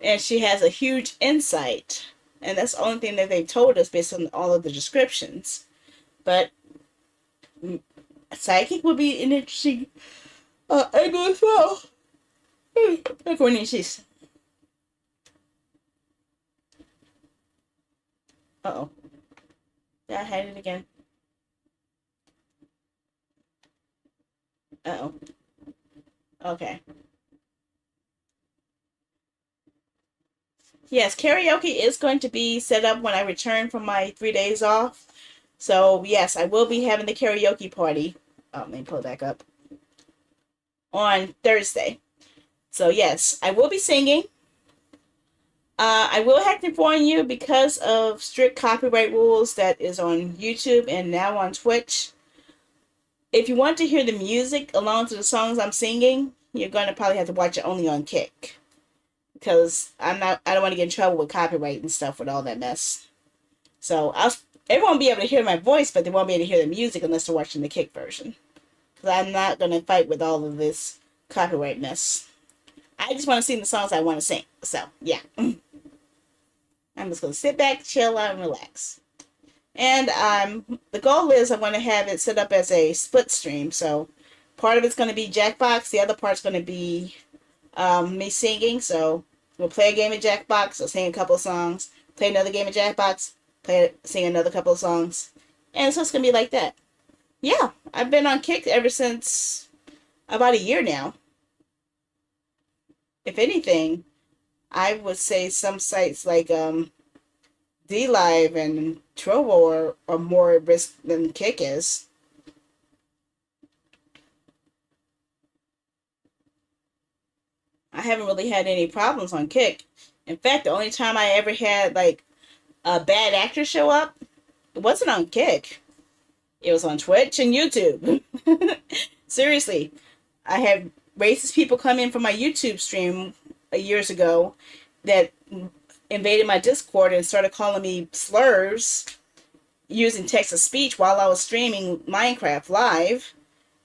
and she has a huge insight. And that's the only thing that they've told us based on all of the descriptions. But psychic would be an interesting angle as well. According to she's. Uh-oh. Yeah, I had it again. Uh-oh. Okay. Yes, karaoke is going to be set up when I return from my 3 days off. So, yes, I will be having the karaoke party. Oh, let me pull it back up. On Thursday. So, yes, I will be singing. I will have to inform you because of strict copyright rules that is on YouTube and now on Twitch. If you want to hear the music along to the songs I'm singing, you're going to probably have to watch it only on Kick. Because I don't want to get in trouble with copyright and stuff with all that mess. So everyone will be able to hear my voice, but they won't be able to hear the music unless they're watching the Kick version. Because I'm not going to fight with all of this copyright mess. I just want to sing the songs I want to sing. So, yeah. I'm just going to sit back, chill out, and relax. And the goal is I'm going to have it set up as a split stream. So, part of it's going to be Jackbox. The other part's going to be me singing. So, we'll play a game of Jackbox. I'll sing a couple of songs. Play another game of Jackbox. Sing another couple of songs. And so, it's going to be like that. Yeah, I've been on Kick ever since about a year now. If anything, I would say some sites like DLive and Trovo are more at risk than Kick is. I haven't really had any problems on Kick. In fact, the only time I ever had like a bad actor show up, it wasn't on Kick. It was on Twitch and YouTube. Seriously, I had racist people come in from my YouTube stream years ago that invaded my Discord and started calling me slurs using text-to-speech while I was streaming Minecraft live.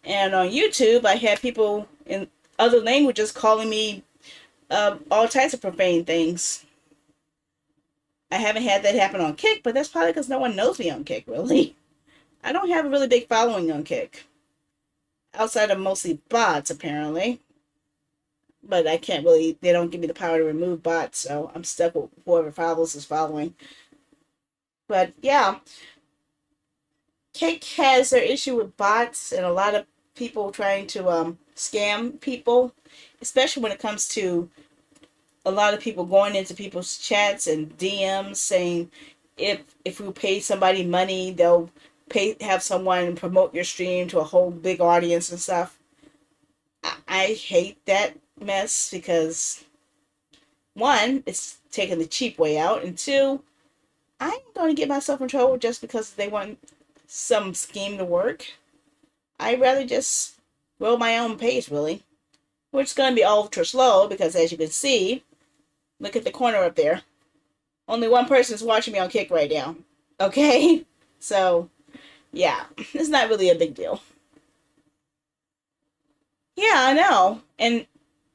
And on YouTube, I had people in other languages calling me all types of profane things. I haven't had that happen on Kick, but that's probably because no one knows me on Kick, really. I don't have a really big following on Kick. Outside of mostly bots, apparently. But I can't really, they don't give me the power to remove bots, so I'm stuck with whoever follows is following. But yeah, Kick has their issue with bots and a lot of people trying to scam people, especially when it comes to a lot of people going into people's chats and DMs saying if we pay somebody money, they'll have someone promote your stream to a whole big audience and stuff. I hate that mess because one, it's taking the cheap way out, and two, I'm going to get myself in trouble just because they want some scheme to work. I'd rather just roll my own pace, really. Which is going to be ultra slow because, as you can see, look at the corner up there. Only one person is watching me on Kick right now. Okay? So, yeah, it's not really a big deal. Yeah, I know. And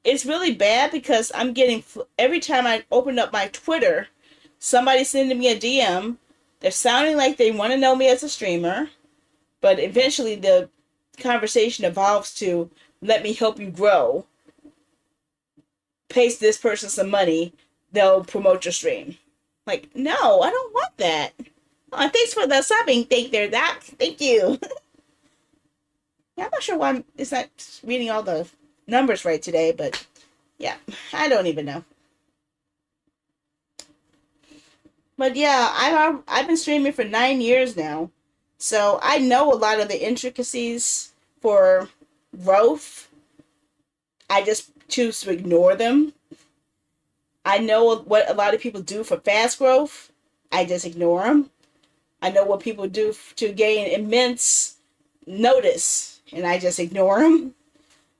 it's really bad because I'm getting, every time I open up my Twitter, somebody's sending me a DM. They're sounding like they want to know me as a streamer, but eventually the conversation evolves to, let me help you grow. Pay this person some money, they'll promote your stream. Like, no, I don't want that. Oh, thanks for the subbing. Thank you. Yeah, I'm not sure why it's not reading all the numbers right today, but Yeah, I don't even know. But yeah, I've been streaming for 9 years now, so I know a lot of the intricacies for growth. I just choose to ignore them. I know what a lot of people do for fast growth. I just ignore them. I know what people do to gain immense notice, and I just ignore them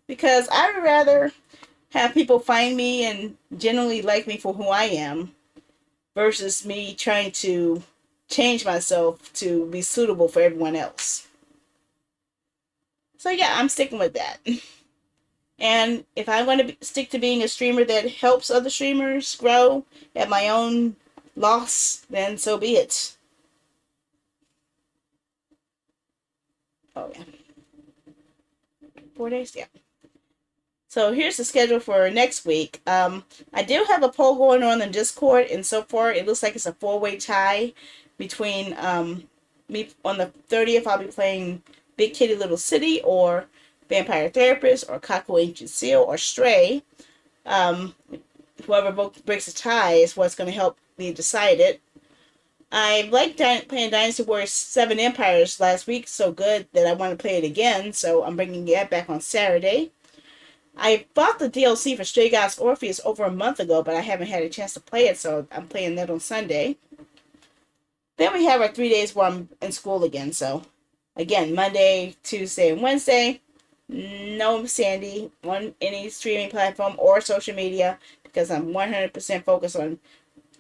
because I would rather have people find me and generally like me for who I am versus me trying to change myself to be suitable for everyone else. So yeah, I'm sticking with that. And if I want to stick to being a streamer that helps other streamers grow at my own loss, then so be it. Oh yeah, 4 days. Yeah. So here's the schedule for next week. I do have a poll going on in Discord, and so far it looks like it's a four-way tie between me. On the 30th, I'll be playing Big Kitty Little City, or Vampire Therapist, or Kako Ancient Seal, or Stray. Um, Whoever breaks the tie is what's going to help me decide it. I liked playing Dynasty Warriors 7 Empires last week so good that I want to play it again, so I'm bringing that back on Saturday. I bought the DLC for Stray Gods Orpheus over a month ago, but I haven't had a chance to play it, so I'm playing that on Sunday. Then we have our 3 days where I'm in school again, so again, Monday, Tuesday, and Wednesday, no Sandy on any streaming platform or social media because I'm 100% focused on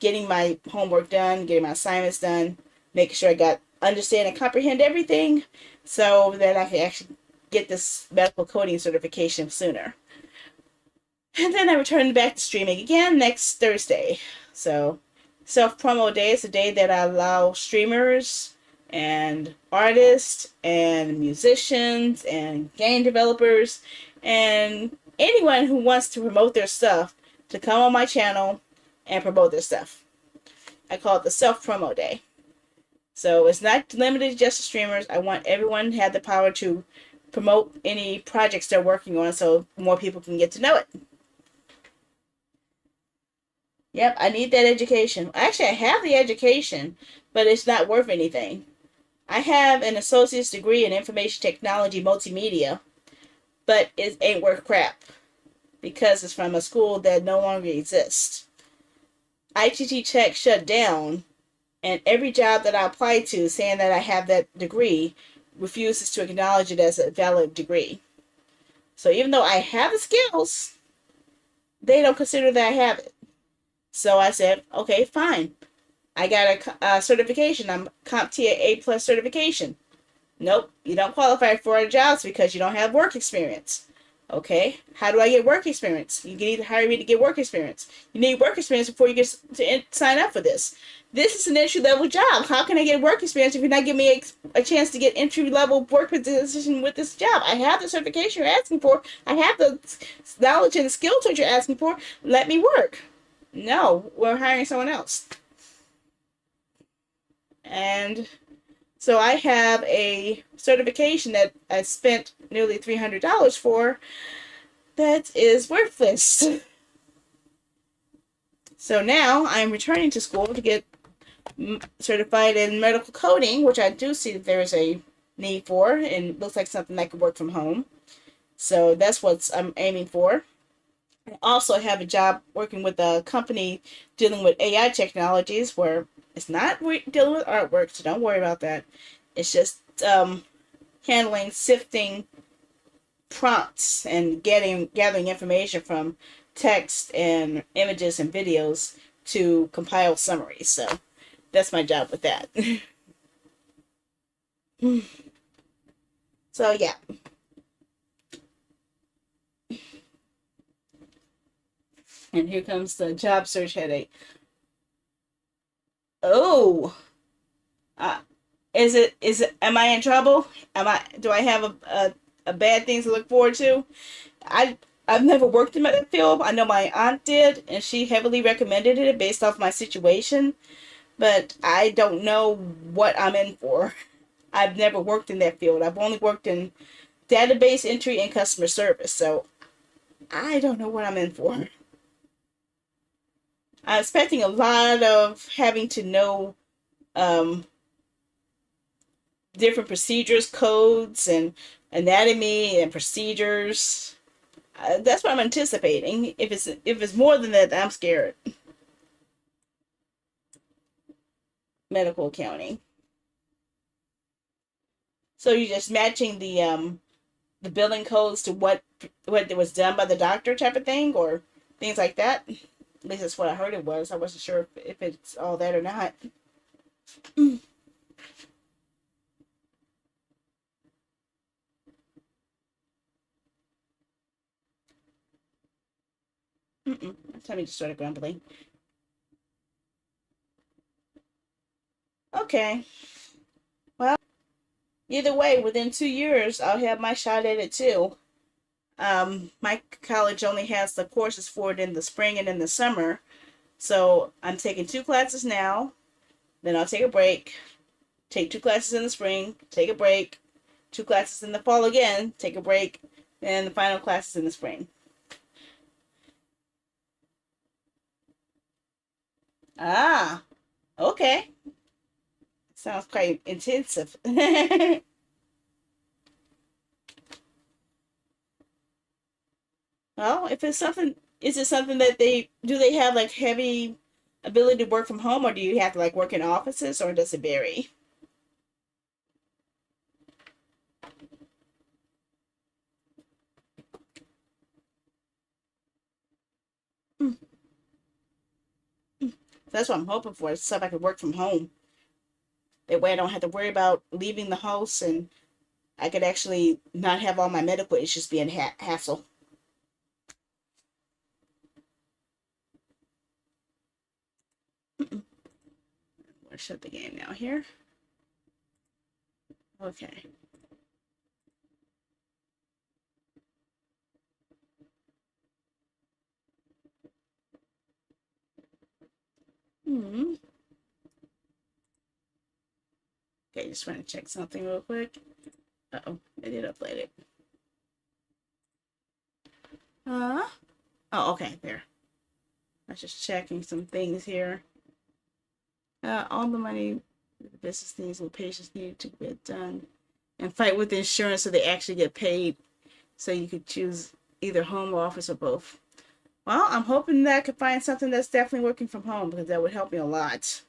getting my homework done, getting my assignments done, making sure I understand and comprehend everything so that I can actually get this medical coding certification sooner. And then I return back to streaming again next Thursday. So, self promo day is the day that I allow streamers and artists and musicians and game developers and anyone who wants to promote their stuff to come on my channel and promote their stuff. I call it the self promo day. So it's not limited just to streamers. I want everyone to have the power to promote any projects they're working on so more people can get to know it. Yep, I need that education. Actually, I have the education, but it's not worth anything. I have an associate's degree in information technology multimedia, but it ain't worth crap because it's from a school that no longer exists. ITT Tech shut down, and every job that I apply to saying that I have that degree refuses to acknowledge it as a valid degree. So even though I have the skills, they don't consider that I have it. So I said, okay, fine. I got a certification. I'm CompTIA A+ certification. Nope, you don't qualify for our jobs because you don't have work experience. Okay, how do I get work experience? You can either hire me to get work experience. You need work experience before you get to sign up for this. This is an entry-level job. How can I get work experience if you're not giving me a chance to get entry-level work position with this job? I have the certification you're asking for. I have the knowledge and the skills that you're asking for. Let me work. No, we're hiring someone else. And so I have a certification that I spent nearly $300 for that is worthless. So now I'm returning to school to get certified in medical coding, which I do see that there is a need for, and looks like something that could work from home. So that's what I'm aiming for. I also have a job working with a company dealing with AI technologies where it's not dealing with artwork, so don't worry about that. It's just handling, sifting prompts and gathering information from text and images and videos to compile summaries. So that's my job with that. So yeah. And here comes the job search headache. Oh, am I in trouble? Do I have a bad thing to look forward to? I've never worked in that field. I know my aunt did, and she heavily recommended it based off my situation, but I don't know what I'm in for. I've never worked in that field. I've only worked in database entry and customer service, so I don't know what I'm in for. I'm expecting a lot of having to know um, different procedures, codes, and anatomy and procedures. That's what I'm anticipating. If it's more than that, I'm scared. Medical accounting. So you're just matching the billing codes to what was done by the doctor type of thing, or things like that. At least that's what I heard it was. I wasn't sure if it's all that or not. Mm-mm. My tummy just started grumbling. Okay. Well, either way, within 2 years, I'll have my shot at it too. My college only has the courses for it in the spring and in the summer. So I'm taking 2 classes now, then I'll take a break, take 2 classes in the spring, take a break, 2 classes in the fall again, take a break, and the final classes in the spring. Ah, okay. Sounds quite intensive. Well, if it's something, is it something that they have like heavy ability to work from home, or do you have to like work in offices, or does it vary? Mm, mm. That's what I'm hoping for. Stuff I could work from home. That way I don't have to worry about leaving the house, and I could actually not have all my medical issues being hassle. Mm-mm. I'm gonna shut the game now here. Okay. Hmm. Okay, just want to check something real quick. Uh-oh, I did upload it. Oh, okay, there. I was just checking some things here. All the money the business needs and patients need to get done. And fight with the insurance so they actually get paid. So you could choose either home or office or both. Well, I'm hoping that I could find something that's definitely working from home because that would help me a lot.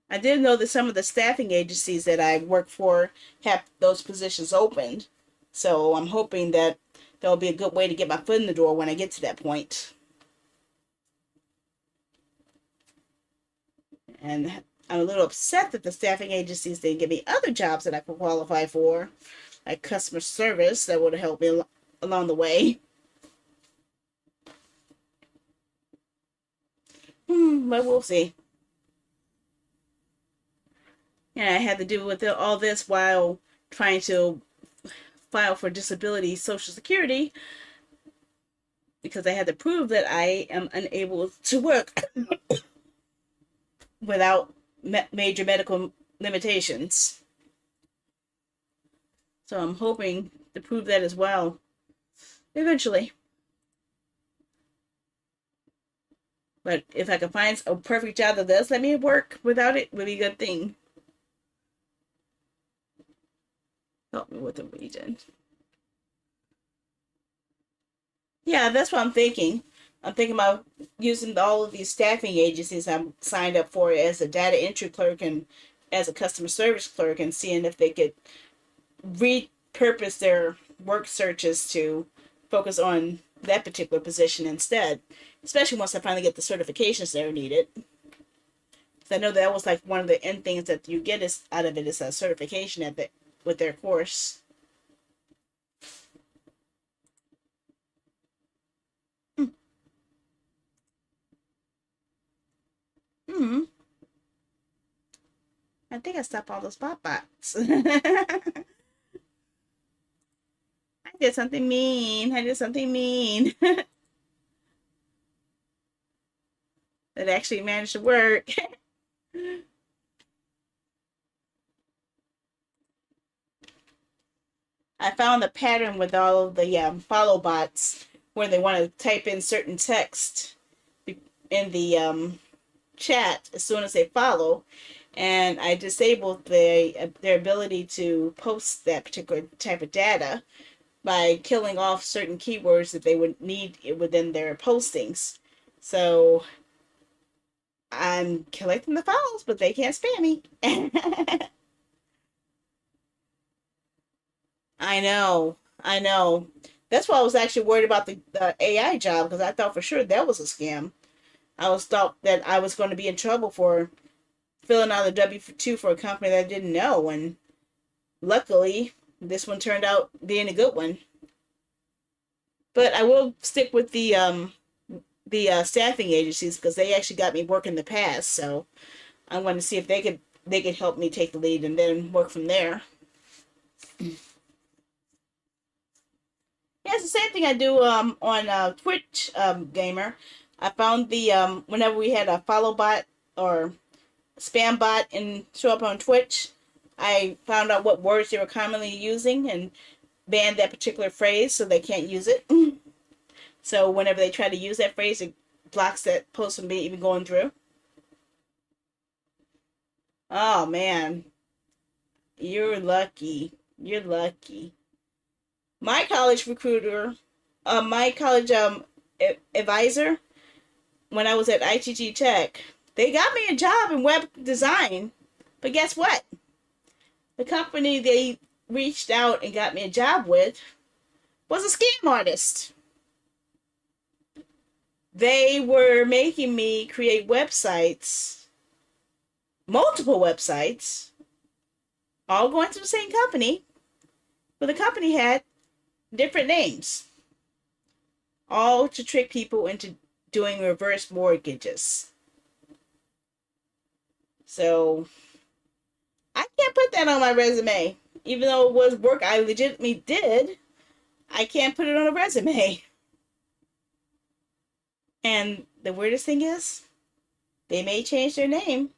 I did know that some of the staffing agencies that I work for have those positions opened. So I'm hoping that that'll be a good way to get my foot in the door when I get to that point. And I'm a little upset that the staffing agencies didn't give me other jobs that I could qualify for, like customer service that would have helped me along the way. But we'll see. And I had to deal with all this while trying to file for disability Social Security because I had to prove that I am unable to work without major medical limitations. So I'm hoping to prove that as well eventually. But if I can find a perfect job that does let me work without it, would be a good thing. Help me with the region. Yeah, that's what I'm thinking. I'm thinking about using all of these staffing agencies I'm signed up for as a data entry clerk and as a customer service clerk and seeing if they could repurpose their work searches to focus on that particular position instead, especially once I finally get the certifications that are needed. Because I know that was like one of the end things that you get is out of it is a certification at with their course. Mm-hmm. I think I stopped all those pop bots. I did something mean. I did something mean. That actually managed to work. I found the pattern with all of the follow bots where they want to type in certain text in the chat as soon as they follow, and I disabled their ability to post that particular type of data by killing off certain keywords that they would need within their postings. So I'm collecting the follows, but they can't spam me. I know, I know. That's why I was actually worried about the AI job, because I thought for sure that was a scam. I was thought that I was going to be in trouble for filling out a W-2 for a company that I didn't know, and luckily this one turned out being a good one. But I will stick with the staffing agencies because they actually got me work in the past. So I'm going to see if they could help me take the lead and then work from there. Yeah, it's the same thing I do on Twitch Gamer. I found the whenever we had a follow bot or spam bot and show up on Twitch, I found out what words they were commonly using and banned that particular phrase so they can't use it. So whenever they try to use that phrase, it blocks that post from being even going through. Oh man, you're lucky. You're lucky. My college recruiter, my college advisor, when I was at ITG Tech, they got me a job in web design. But guess what? The company they reached out and got me a job with was a scam artist. They were making me create websites, multiple websites, all going to the same company, but the company had different names, all to trick people into doing reverse mortgages. So I can't put that on my resume. Even though it was work I legitimately did, I can't put it on a resume. And the weirdest thing is, they may change their name,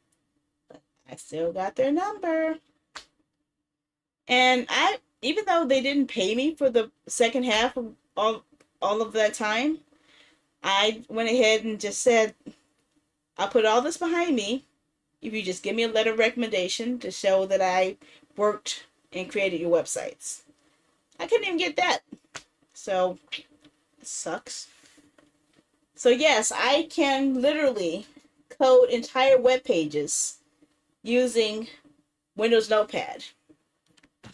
but I still got their number. And even though they didn't pay me for the second half of all of that time, I went ahead and just said, I'll put all this behind me if you just give me a letter of recommendation to show that I worked and created your websites. I couldn't even get that. So, it sucks. So yes, I can literally code entire web pages using Windows Notepad.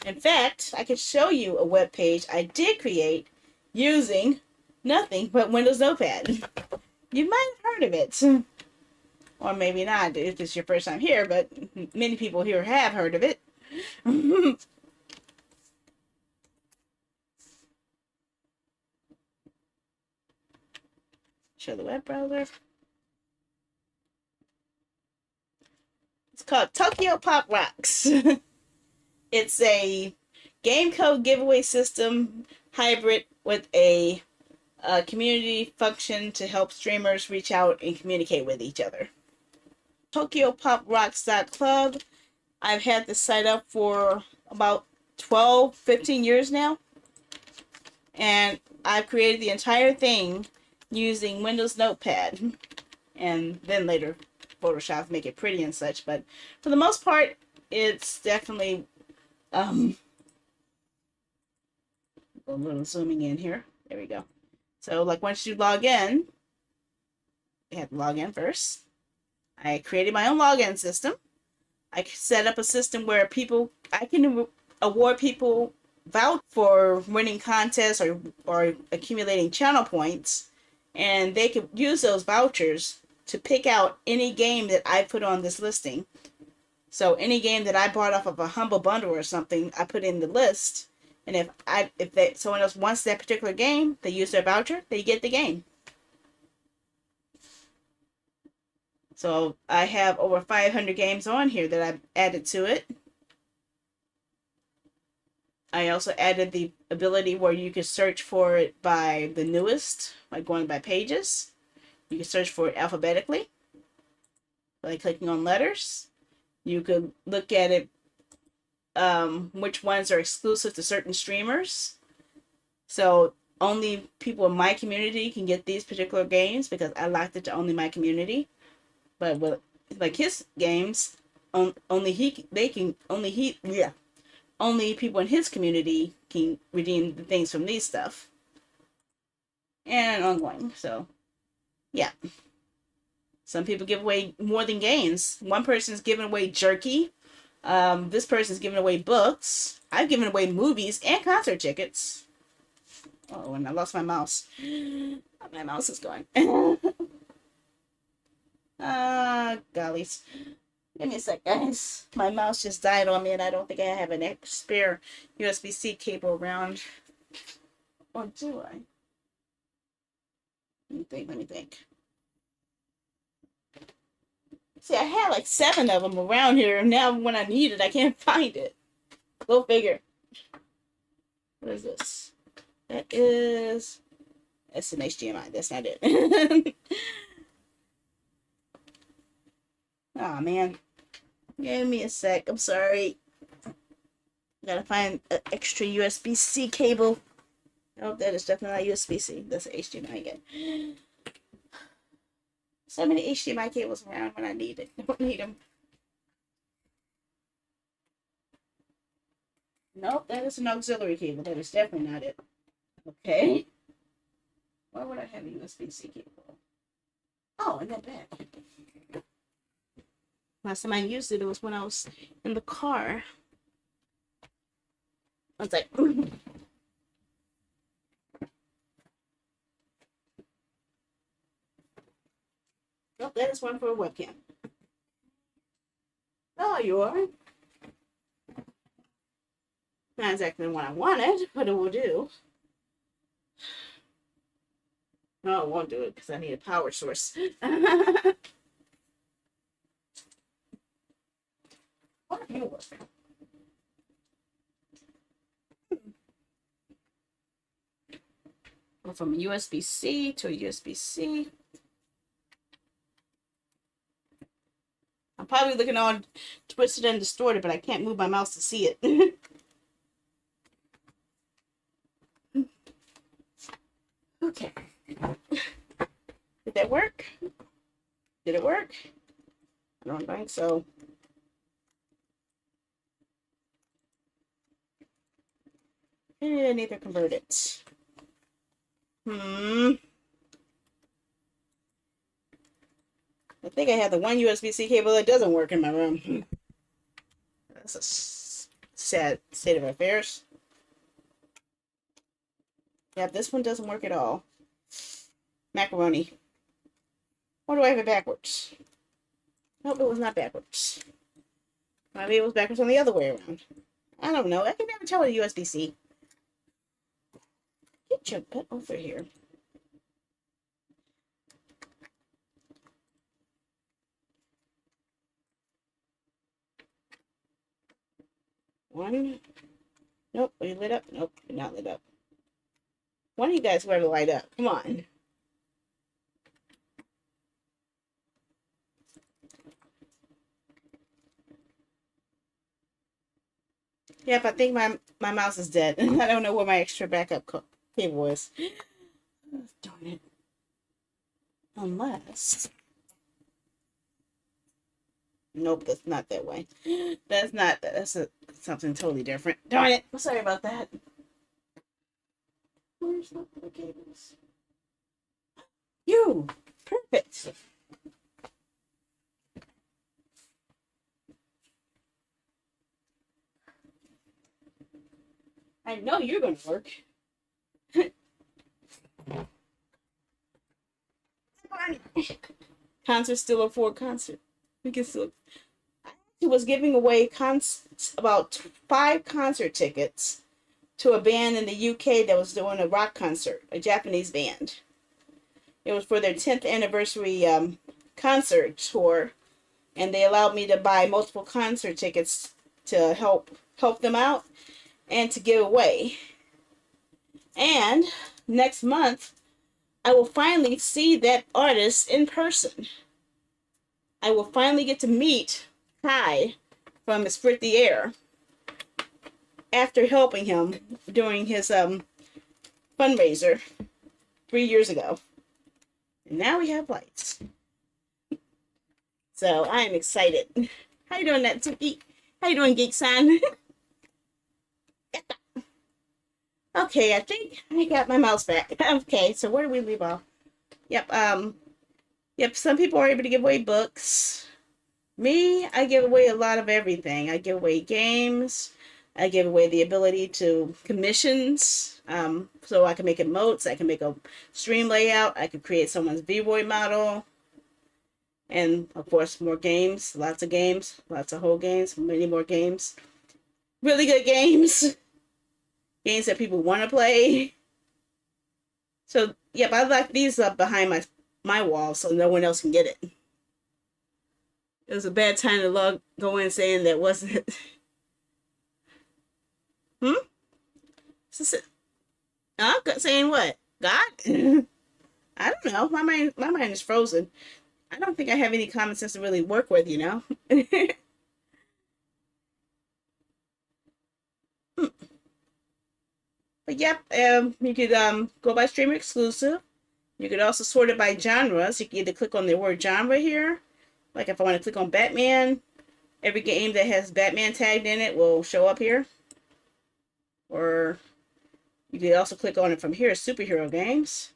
In fact, I could show you a web page I did create using nothing but Windows Notepad. You might have heard of it. Or maybe not if it's your first time here, but many people here have heard of it. Show the web browser. It's called Tokyo Pop Rocks. It's a game code giveaway system hybrid with a community function to help streamers reach out and communicate with each other. TokyoPopRocks.club. I've had this site up for about 12-15 years now. And I've created the entire thing using Windows Notepad. And then later Photoshop, make it pretty and such. But for the most part, it's definitely a little zooming in here. There we go. So like once you log in, you have to log in first. I created my own login system. I set up a system where I can award people vouchers for winning contests or accumulating channel points, and they could use those vouchers to pick out any game that I put on this listing. So any game that I bought off of a Humble Bundle or something, I put in the list, and if someone else wants that particular game, they use their voucher, they get the game. So I have over 500 games on here that I've added to it. I also added the ability where you can search for it by the newest, like going by pages. You can search for it alphabetically by clicking on letters. You could look at it which ones are exclusive to certain streamers. So only people in my community can get these particular games because I locked it to only my community. But with like his games, only people in his community can redeem the things from these stuff. And ongoing. So yeah. Some people give away more than games. One person's giving away jerky. This person's giving away books. I've given away movies and concert tickets. Oh, and I lost my mouse. My mouse is gone. Gollies. Give me a sec, guys. My mouse just died on me, and I don't think I have an spare USB-C cable around. Or do I? Let me think. See, I had like 7 of them around here, and now when I need it, I can't find it. Go figure. What is this? That's an HDMI. That's not it. Oh, man. Give me a sec. I'm sorry. Gotta find an extra USB-C cable. Oh, that is definitely not USB-C. That's an HDMI again. So many HDMI cables around when I need it. I don't need them. Nope, that is an auxiliary cable. That is definitely not it. Okay. Why would I have a USB-C cable? Oh, in that bag. Last time I used it, it was when I was in the car. I was like, nope, that is one for a webcam. Oh, you are. Not exactly the one I wanted, but it will do. No, it won't do it because I need a power source. What are you working? Go from a USB-C to a USB-C. I'm probably looking all twisted and distorted, but I can't move my mouse to see it. Okay. Did that work? Did it work? I don't think so. I need to convert it. I think I have the one USB-C cable that doesn't work in my room. That's a sad state of affairs. Yeah, this one doesn't work at all. Macaroni. Or do I have it backwards? Nope, it was not backwards. Maybe it was backwards on the other way around. I don't know. I can never tell with a USB-C. Get your butt over here. One. Nope. Are you lit up? Nope. You're not lit up. One of you guys better light up. Come on. Yep, I think my mouse is dead. I don't know where my extra backup cable is. Darn it. Unless... Nope, that's not that way. That's something totally different. Darn it. I'm sorry about that. Where's the cables? You! Perfect. I know you're going to work. Concert still a 4 concert. We can still... I was giving away about 5 concert tickets to a band in the UK that was doing a rock concert, a Japanese band. It was for their 10th anniversary concert tour, and they allowed me to buy multiple concert tickets to help them out and to give away. And next month, I will finally see that artist in person. I will finally get to meet Kai from Esprit the Air. after helping him during his fundraiser 3 years ago. And now we have lights. So I am excited. How you doing, Natsuki? How you doing, Geek-san? Okay, I think I got my mouse back. Okay, so where do we leave off? Yep, some people are able to give away books. Me, I give away a lot of everything. I give away games. I give away the ability to commissions. So I can make emotes. I can make a stream layout. I can create someone's V-Boy model. And, of course, more games. Lots of games. Lots of whole games. Many more games. Really good games. Games that people want to play. So, yep, I locked these up behind my wall so no one else can get it. It was a bad time to go in saying that wasn't. Saying what? God? I don't know. My mind is frozen. I don't think I have any common sense to really work with, you know. But yep, you could go by streamer exclusive. You could also sort it by genres. You can either click on the word genre here. Like if I want to click on Batman, every game that has Batman tagged in it will show up here. Or you could also click on it from here, superhero games.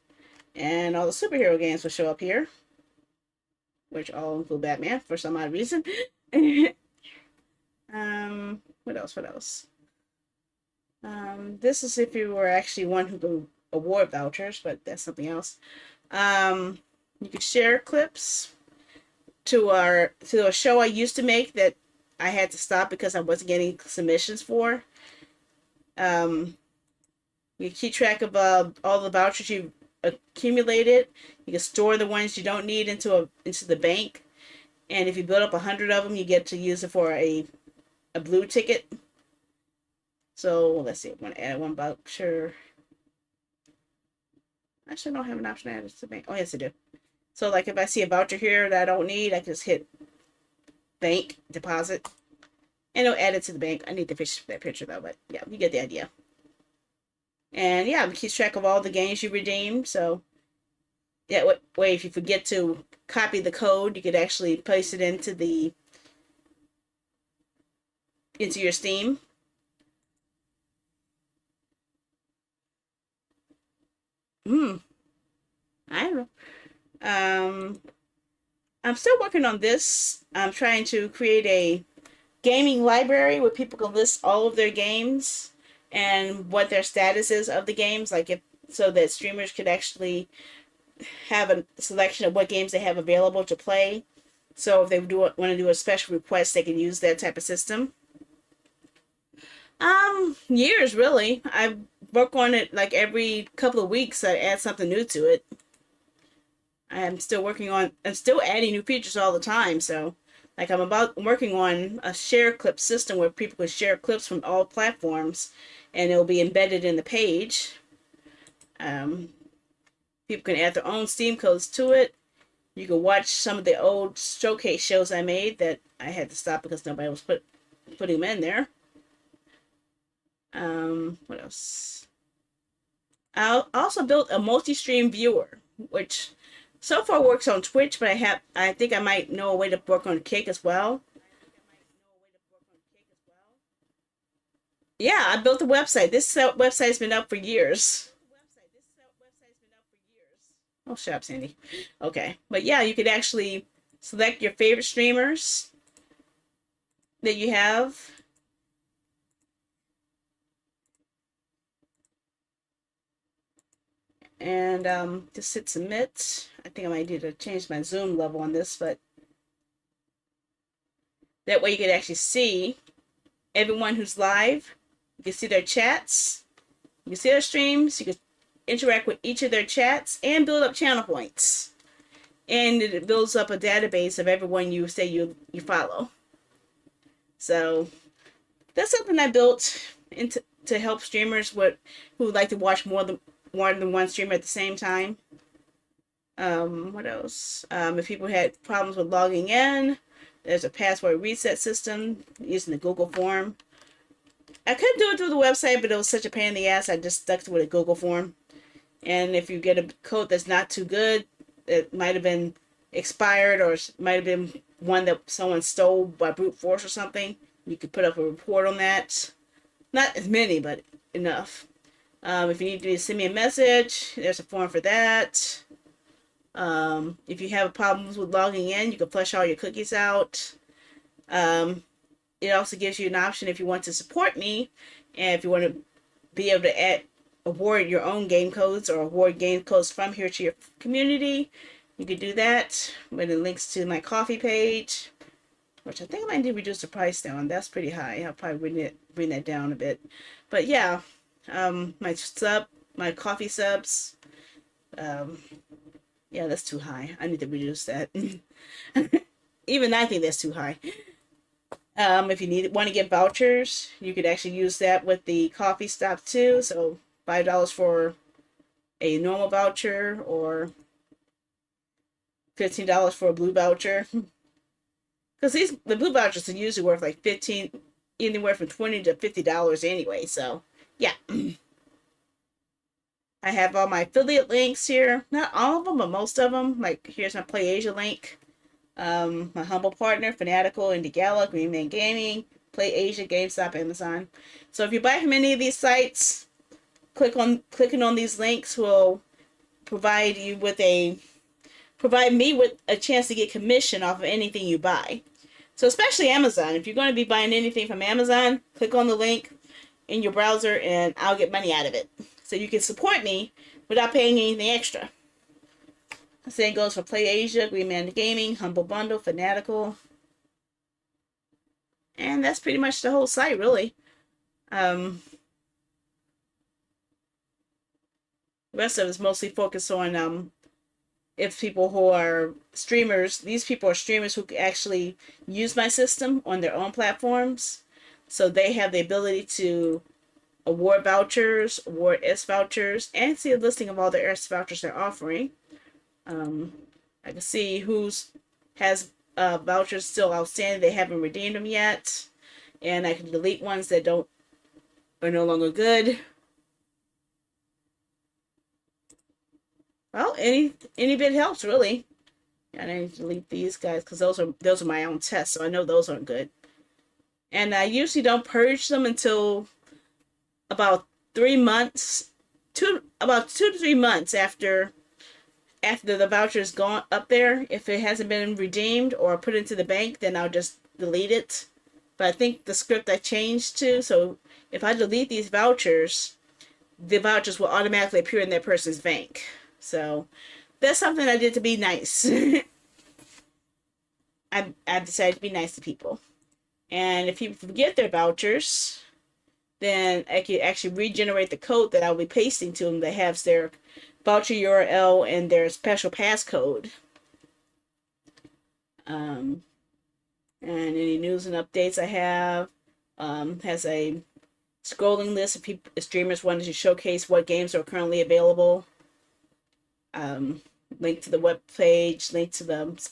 And all the superhero games will show up here. Which all include Batman for some odd reason. What else? This is if you were actually one who could award vouchers, but that's something else. You could share clips to a show I used to make that I had to stop because I wasn't getting submissions for. You keep track of all the vouchers you've accumulated. You can store the ones you don't need into the bank, and if you build up 100 of them, you get to use it for a blue ticket. So let's see. I want to add one voucher. Actually, I don't have an option to add it to the bank. Oh yes, I do. So like if I see a voucher here that I don't need, I can just hit bank deposit, and it'll add it to the bank. I need to fix that picture though, but yeah, you get the idea. And yeah, it keeps track of all the games you redeemed. So yeah, way if you forget to copy the code, you could actually place it into your Steam. I don't know. I'm still working on this. I'm trying to create a gaming library where people can list all of their games and what their status is of the games, so that streamers could actually have a selection of what games they have available to play. So if they want to do a special request, they can use that type of system. Years really. I work on it like every couple of weeks. I add something new to it. I'm still adding new features all the time. So like I'm working on a share clip system where people can share clips from all platforms and it'll be embedded in the page. People can add their own Steam codes to it. You can watch some of the old showcase shows I made that I had to stop because nobody was putting them in there. What else? I also built a multi-stream viewer, which so far works on Twitch, but I think I might know a way to work on Kick as well. Yeah, I built a website. This website's been up for years. Oh, shut up, Sandy. Okay, but yeah, you could actually select your favorite streamers that you have. And just hit submit. I think I might need to change my zoom level on this, but that way you can actually see everyone who's live. You can see their chats. You can see their streams. You can interact with each of their chats and build up channel points. And it builds up a database of everyone you say you follow. So that's something I built to help streamers who would like to watch more than one streamer at the same time. What else? If people had problems with logging in, there's a password reset system using the Google form. I could do it through the website, but it was such a pain in the ass. I just stuck with a Google form. And if you get a code that's not too good, it might have been expired or might have been one that someone stole by brute force or something. You could put up a report on that. Not as many, but enough. If you need to send me a message, there's a form for that. If you have problems with logging in, you can flush all your cookies out. It also gives you an option if you want to support me and if you want to be able to award your own game codes or award game codes from here to your community. You could do that with the links to my coffee page, which I think I might need to reduce the price down. That's pretty high. I'll probably bring that down a bit. But yeah, my coffee subs, yeah, that's too high. I need to reduce that. Even I think that's too high. If you want to get vouchers, you could actually use that with the coffee stop too. So $5 for a normal voucher or $15 for a blue voucher. Because the blue vouchers are usually worth like anywhere from $20 to $50 anyway. So yeah. I have all my affiliate links here. Not all of them, but most of them. Like here's my Play Asia link. My humble partner, Fanatical, Indie Gala, Green Man Gaming, Play Asia, GameStop, Amazon. So if you buy from any of these sites, clicking on these links will provide me with a chance to get commission off of anything you buy. So especially Amazon. If you're going to be buying anything from Amazon, click on the link in your browser and I'll get money out of it. So you can support me without paying anything extra. The same goes for Play Asia, Green Man Gaming, Humble Bundle, Fanatical. And that's pretty much the whole site, really. The rest of it is mostly focused on if people who are streamers, these people are streamers who actually use my system on their own platforms. So they have the ability to award vouchers, award S vouchers, and see a listing of all the S vouchers they're offering. I can see who's has vouchers still outstanding. They haven't redeemed them yet. And I can delete ones that are no longer good. Well, any bit helps, really. I need to delete these guys because those are my own tests, so I know those aren't good. And I usually don't purge them until about 3 months, about 2 to 3 months after the voucher's gone up there. If it hasn't been redeemed or put into the bank, then I'll just delete it. But I think the script I changed to, so if I delete these vouchers, the vouchers will automatically appear in that person's bank. So that's something I did to be nice. I decided to be nice to people. And if people forget their vouchers, then I can actually regenerate the code that I'll be pasting to them that has their voucher URL and their special passcode. And any news and updates I have has a scrolling list if streamers wanted to showcase what games are currently available. Link to the web page, link to the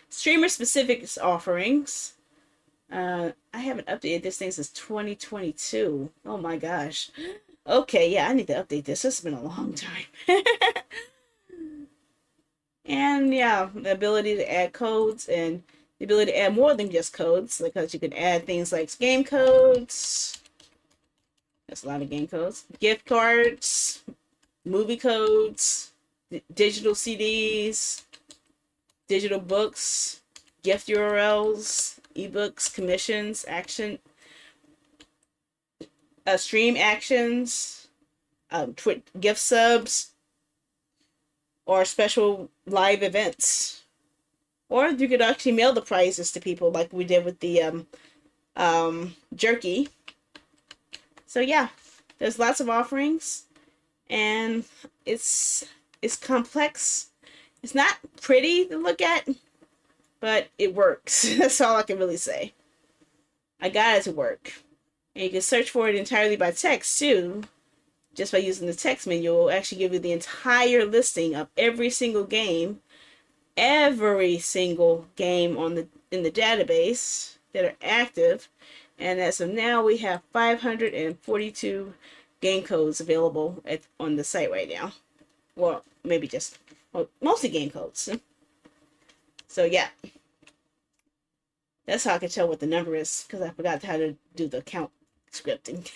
streamer specific offerings. I haven't updated this thing since 2022. Oh my gosh. Okay, yeah, I need to update this. This has been a long time. And yeah, the ability to add codes and the ability to add more than just codes, because you can add things like game codes. That's a lot of game codes. Gift cards, movie codes, digital CDs, digital books, gift URLs, ebooks, commissions, stream actions, gift subs, or special live events. Or you could actually mail the prizes to people like we did with the jerky. So yeah, there's lots of offerings, and it's complex. It's not pretty to look at, but it works. That's all I can really say. I got it to work. And you can search for it entirely by text too. Just by using the text menu, it will actually give you the entire listing of every single game in the database that are active, And as of now, we have 542 game codes available on the site right now. Well, maybe just, well, mostly game codes. So yeah, that's how I can tell what the number is, because I forgot how to do the count scripting.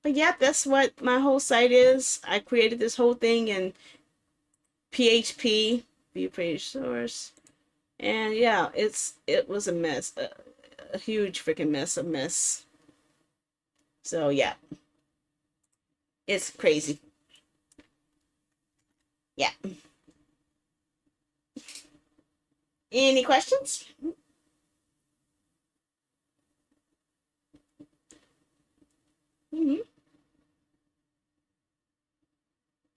But yeah, that's what my whole site is. I created this whole thing in PHP, view page source. And yeah, it was a mess, a huge freaking mess. So yeah, it's crazy. Yeah. Any questions? Mm-hmm.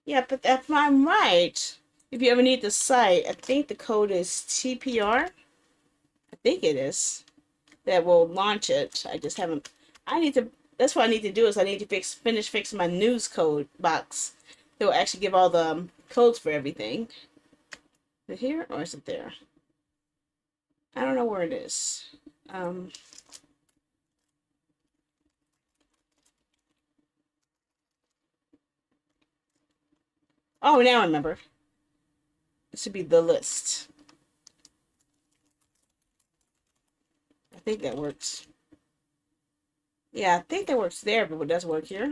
Yeah, but if I'm right, if you ever need the site, I think the code is TPR. I think it is. That will launch it. I just haven't. I need to. That's what I need to do is I need to finish fixing my news code box. It will actually give all the codes for everything. Is it here or is it there? I don't know where it is. Oh, now I remember. It should be the list. I think that works. Yeah, I think that works there, but it doesn't work here.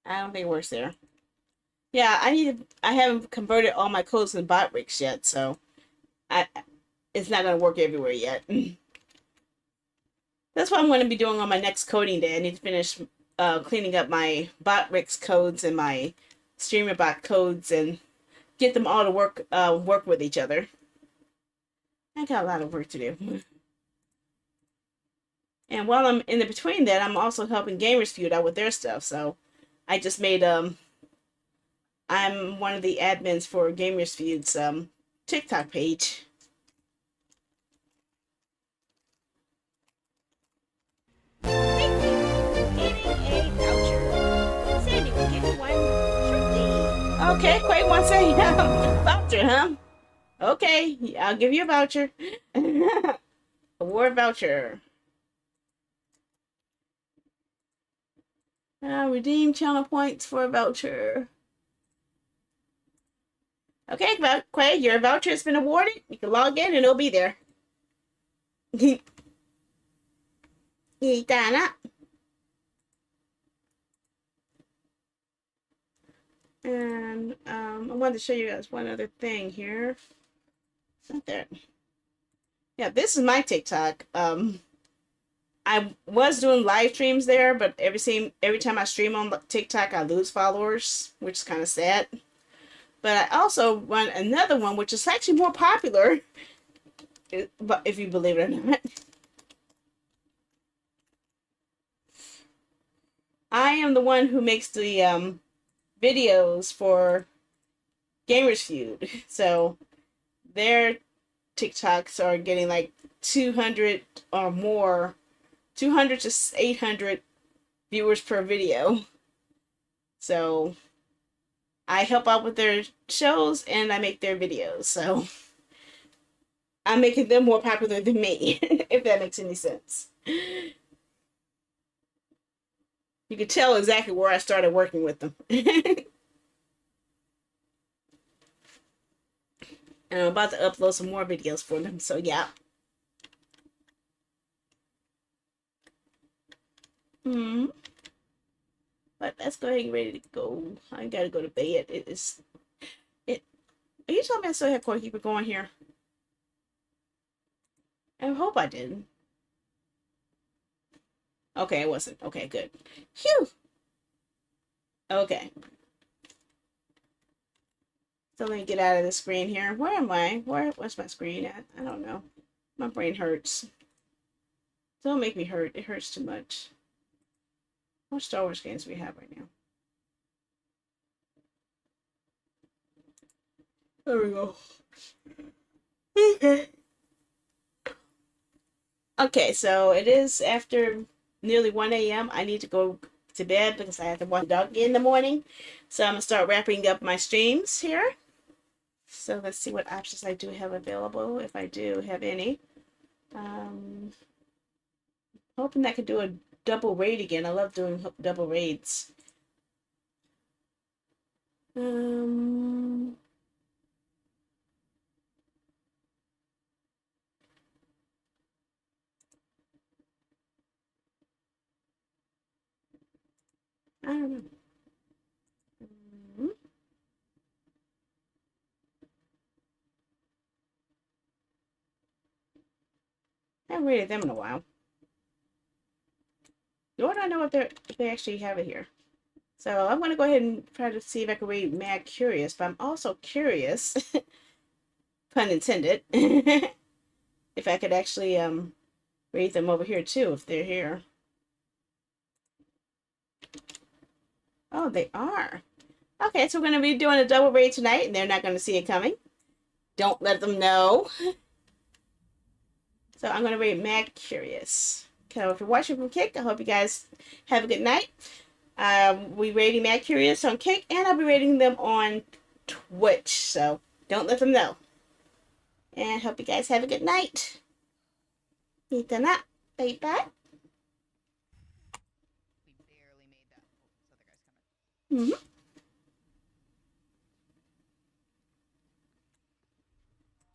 I don't think it works there. Yeah, I haven't converted all my codes in Botrix yet, so it's not gonna work everywhere yet. That's what I'm going to be doing on my next coding day. I need to finish cleaning up my Botrix codes and my StreamerBot codes and get them all to work with each other. I got a lot of work to do. And while I'm in the between that, I'm also helping Gamers Feud out with their stuff. So I just made I'm one of the admins for Gamers Feud's TikTok page. Thank you for getting a voucher. Sandy will give you one shortly. Okay, Quay wants a voucher, huh? Okay, I'll give you a voucher. Award voucher. Redeem channel points for a voucher. Okay, Quay, your voucher has been awarded. You can log in and it'll be there. And I wanted to show you guys one other thing here. Not there. Yeah, this is my TikTok. I was doing live streams there, but every time I stream on TikTok, I lose followers, which is kind of sad. But I also run another one, which is actually more popular, but if you believe it or not. I am the one who makes the videos for Gamers Feud. So their TikToks are getting like 200 or more, 200 to 800 viewers per video. So I help out with their shows and I make their videos. So I'm making them more popular than me, if that makes any sense. You can tell exactly where I started working with them. And I'm about to upload some more videos for them, so yeah. But let's go ahead and get ready to go. I gotta go to bed. Are you telling me I still have Core Keeper going here? I hope I didn't. Okay, it wasn't. Okay, good. Phew! Okay. So let me get out of the screen here. Where am I? Where's my screen at? I don't know. My brain hurts. Don't make me hurt. It hurts too much. What Star Wars games do we have right now? There we go. Okay. Okay, so it is after nearly 1 a.m. I need to go to bed because I have to watch the dog in the morning. So I'm going to start wrapping up my streams here. So let's see what options I do have available, if I do have any. Hoping I could do a double raid again. I love doing double raids. I don't know. I haven't rated them in a while. Nor do I know if they actually have it here. So I'm gonna go ahead and try to see if I can read Mad Curious, but I'm also curious, pun intended, if I could actually read them over here too, if they're here. Oh, they are. Okay, so we're gonna be doing a double raid tonight, and they're not gonna see it coming. Don't let them know. So I'm gonna read Mad Curious. So if you're watching from Kick, I hope you guys have a good night. We rating Mad Curious on Kick, and I'll be rating them on Twitch. So don't let them know. And hope you guys have a good night. Ito na. Bye-bye.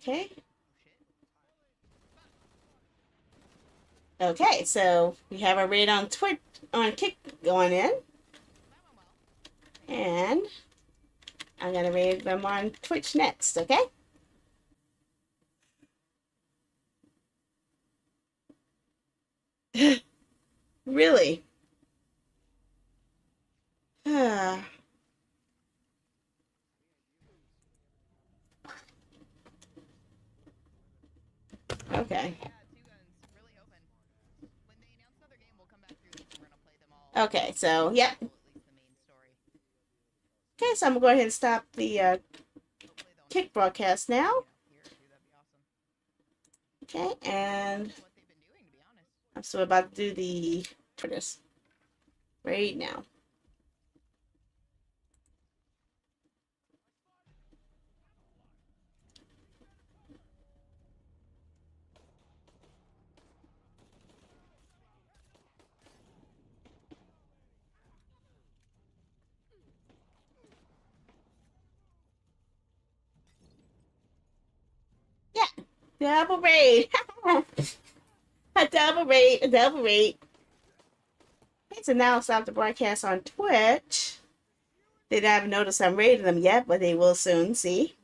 Okay. Okay, so we have our raid on Twitch on Kick going in. And I'm gonna raid them on Twitch next, okay? Really? Okay. Okay, so, yep. Okay, so I'm going to go ahead and stop the Kick broadcast now. Okay, and I'm still about to do the this right now. Yeah, double raid. A double raid, a double raid. Okay, so now I'll stop the broadcast on Twitch. They haven't noticed I'm raiding them yet, but they will soon see.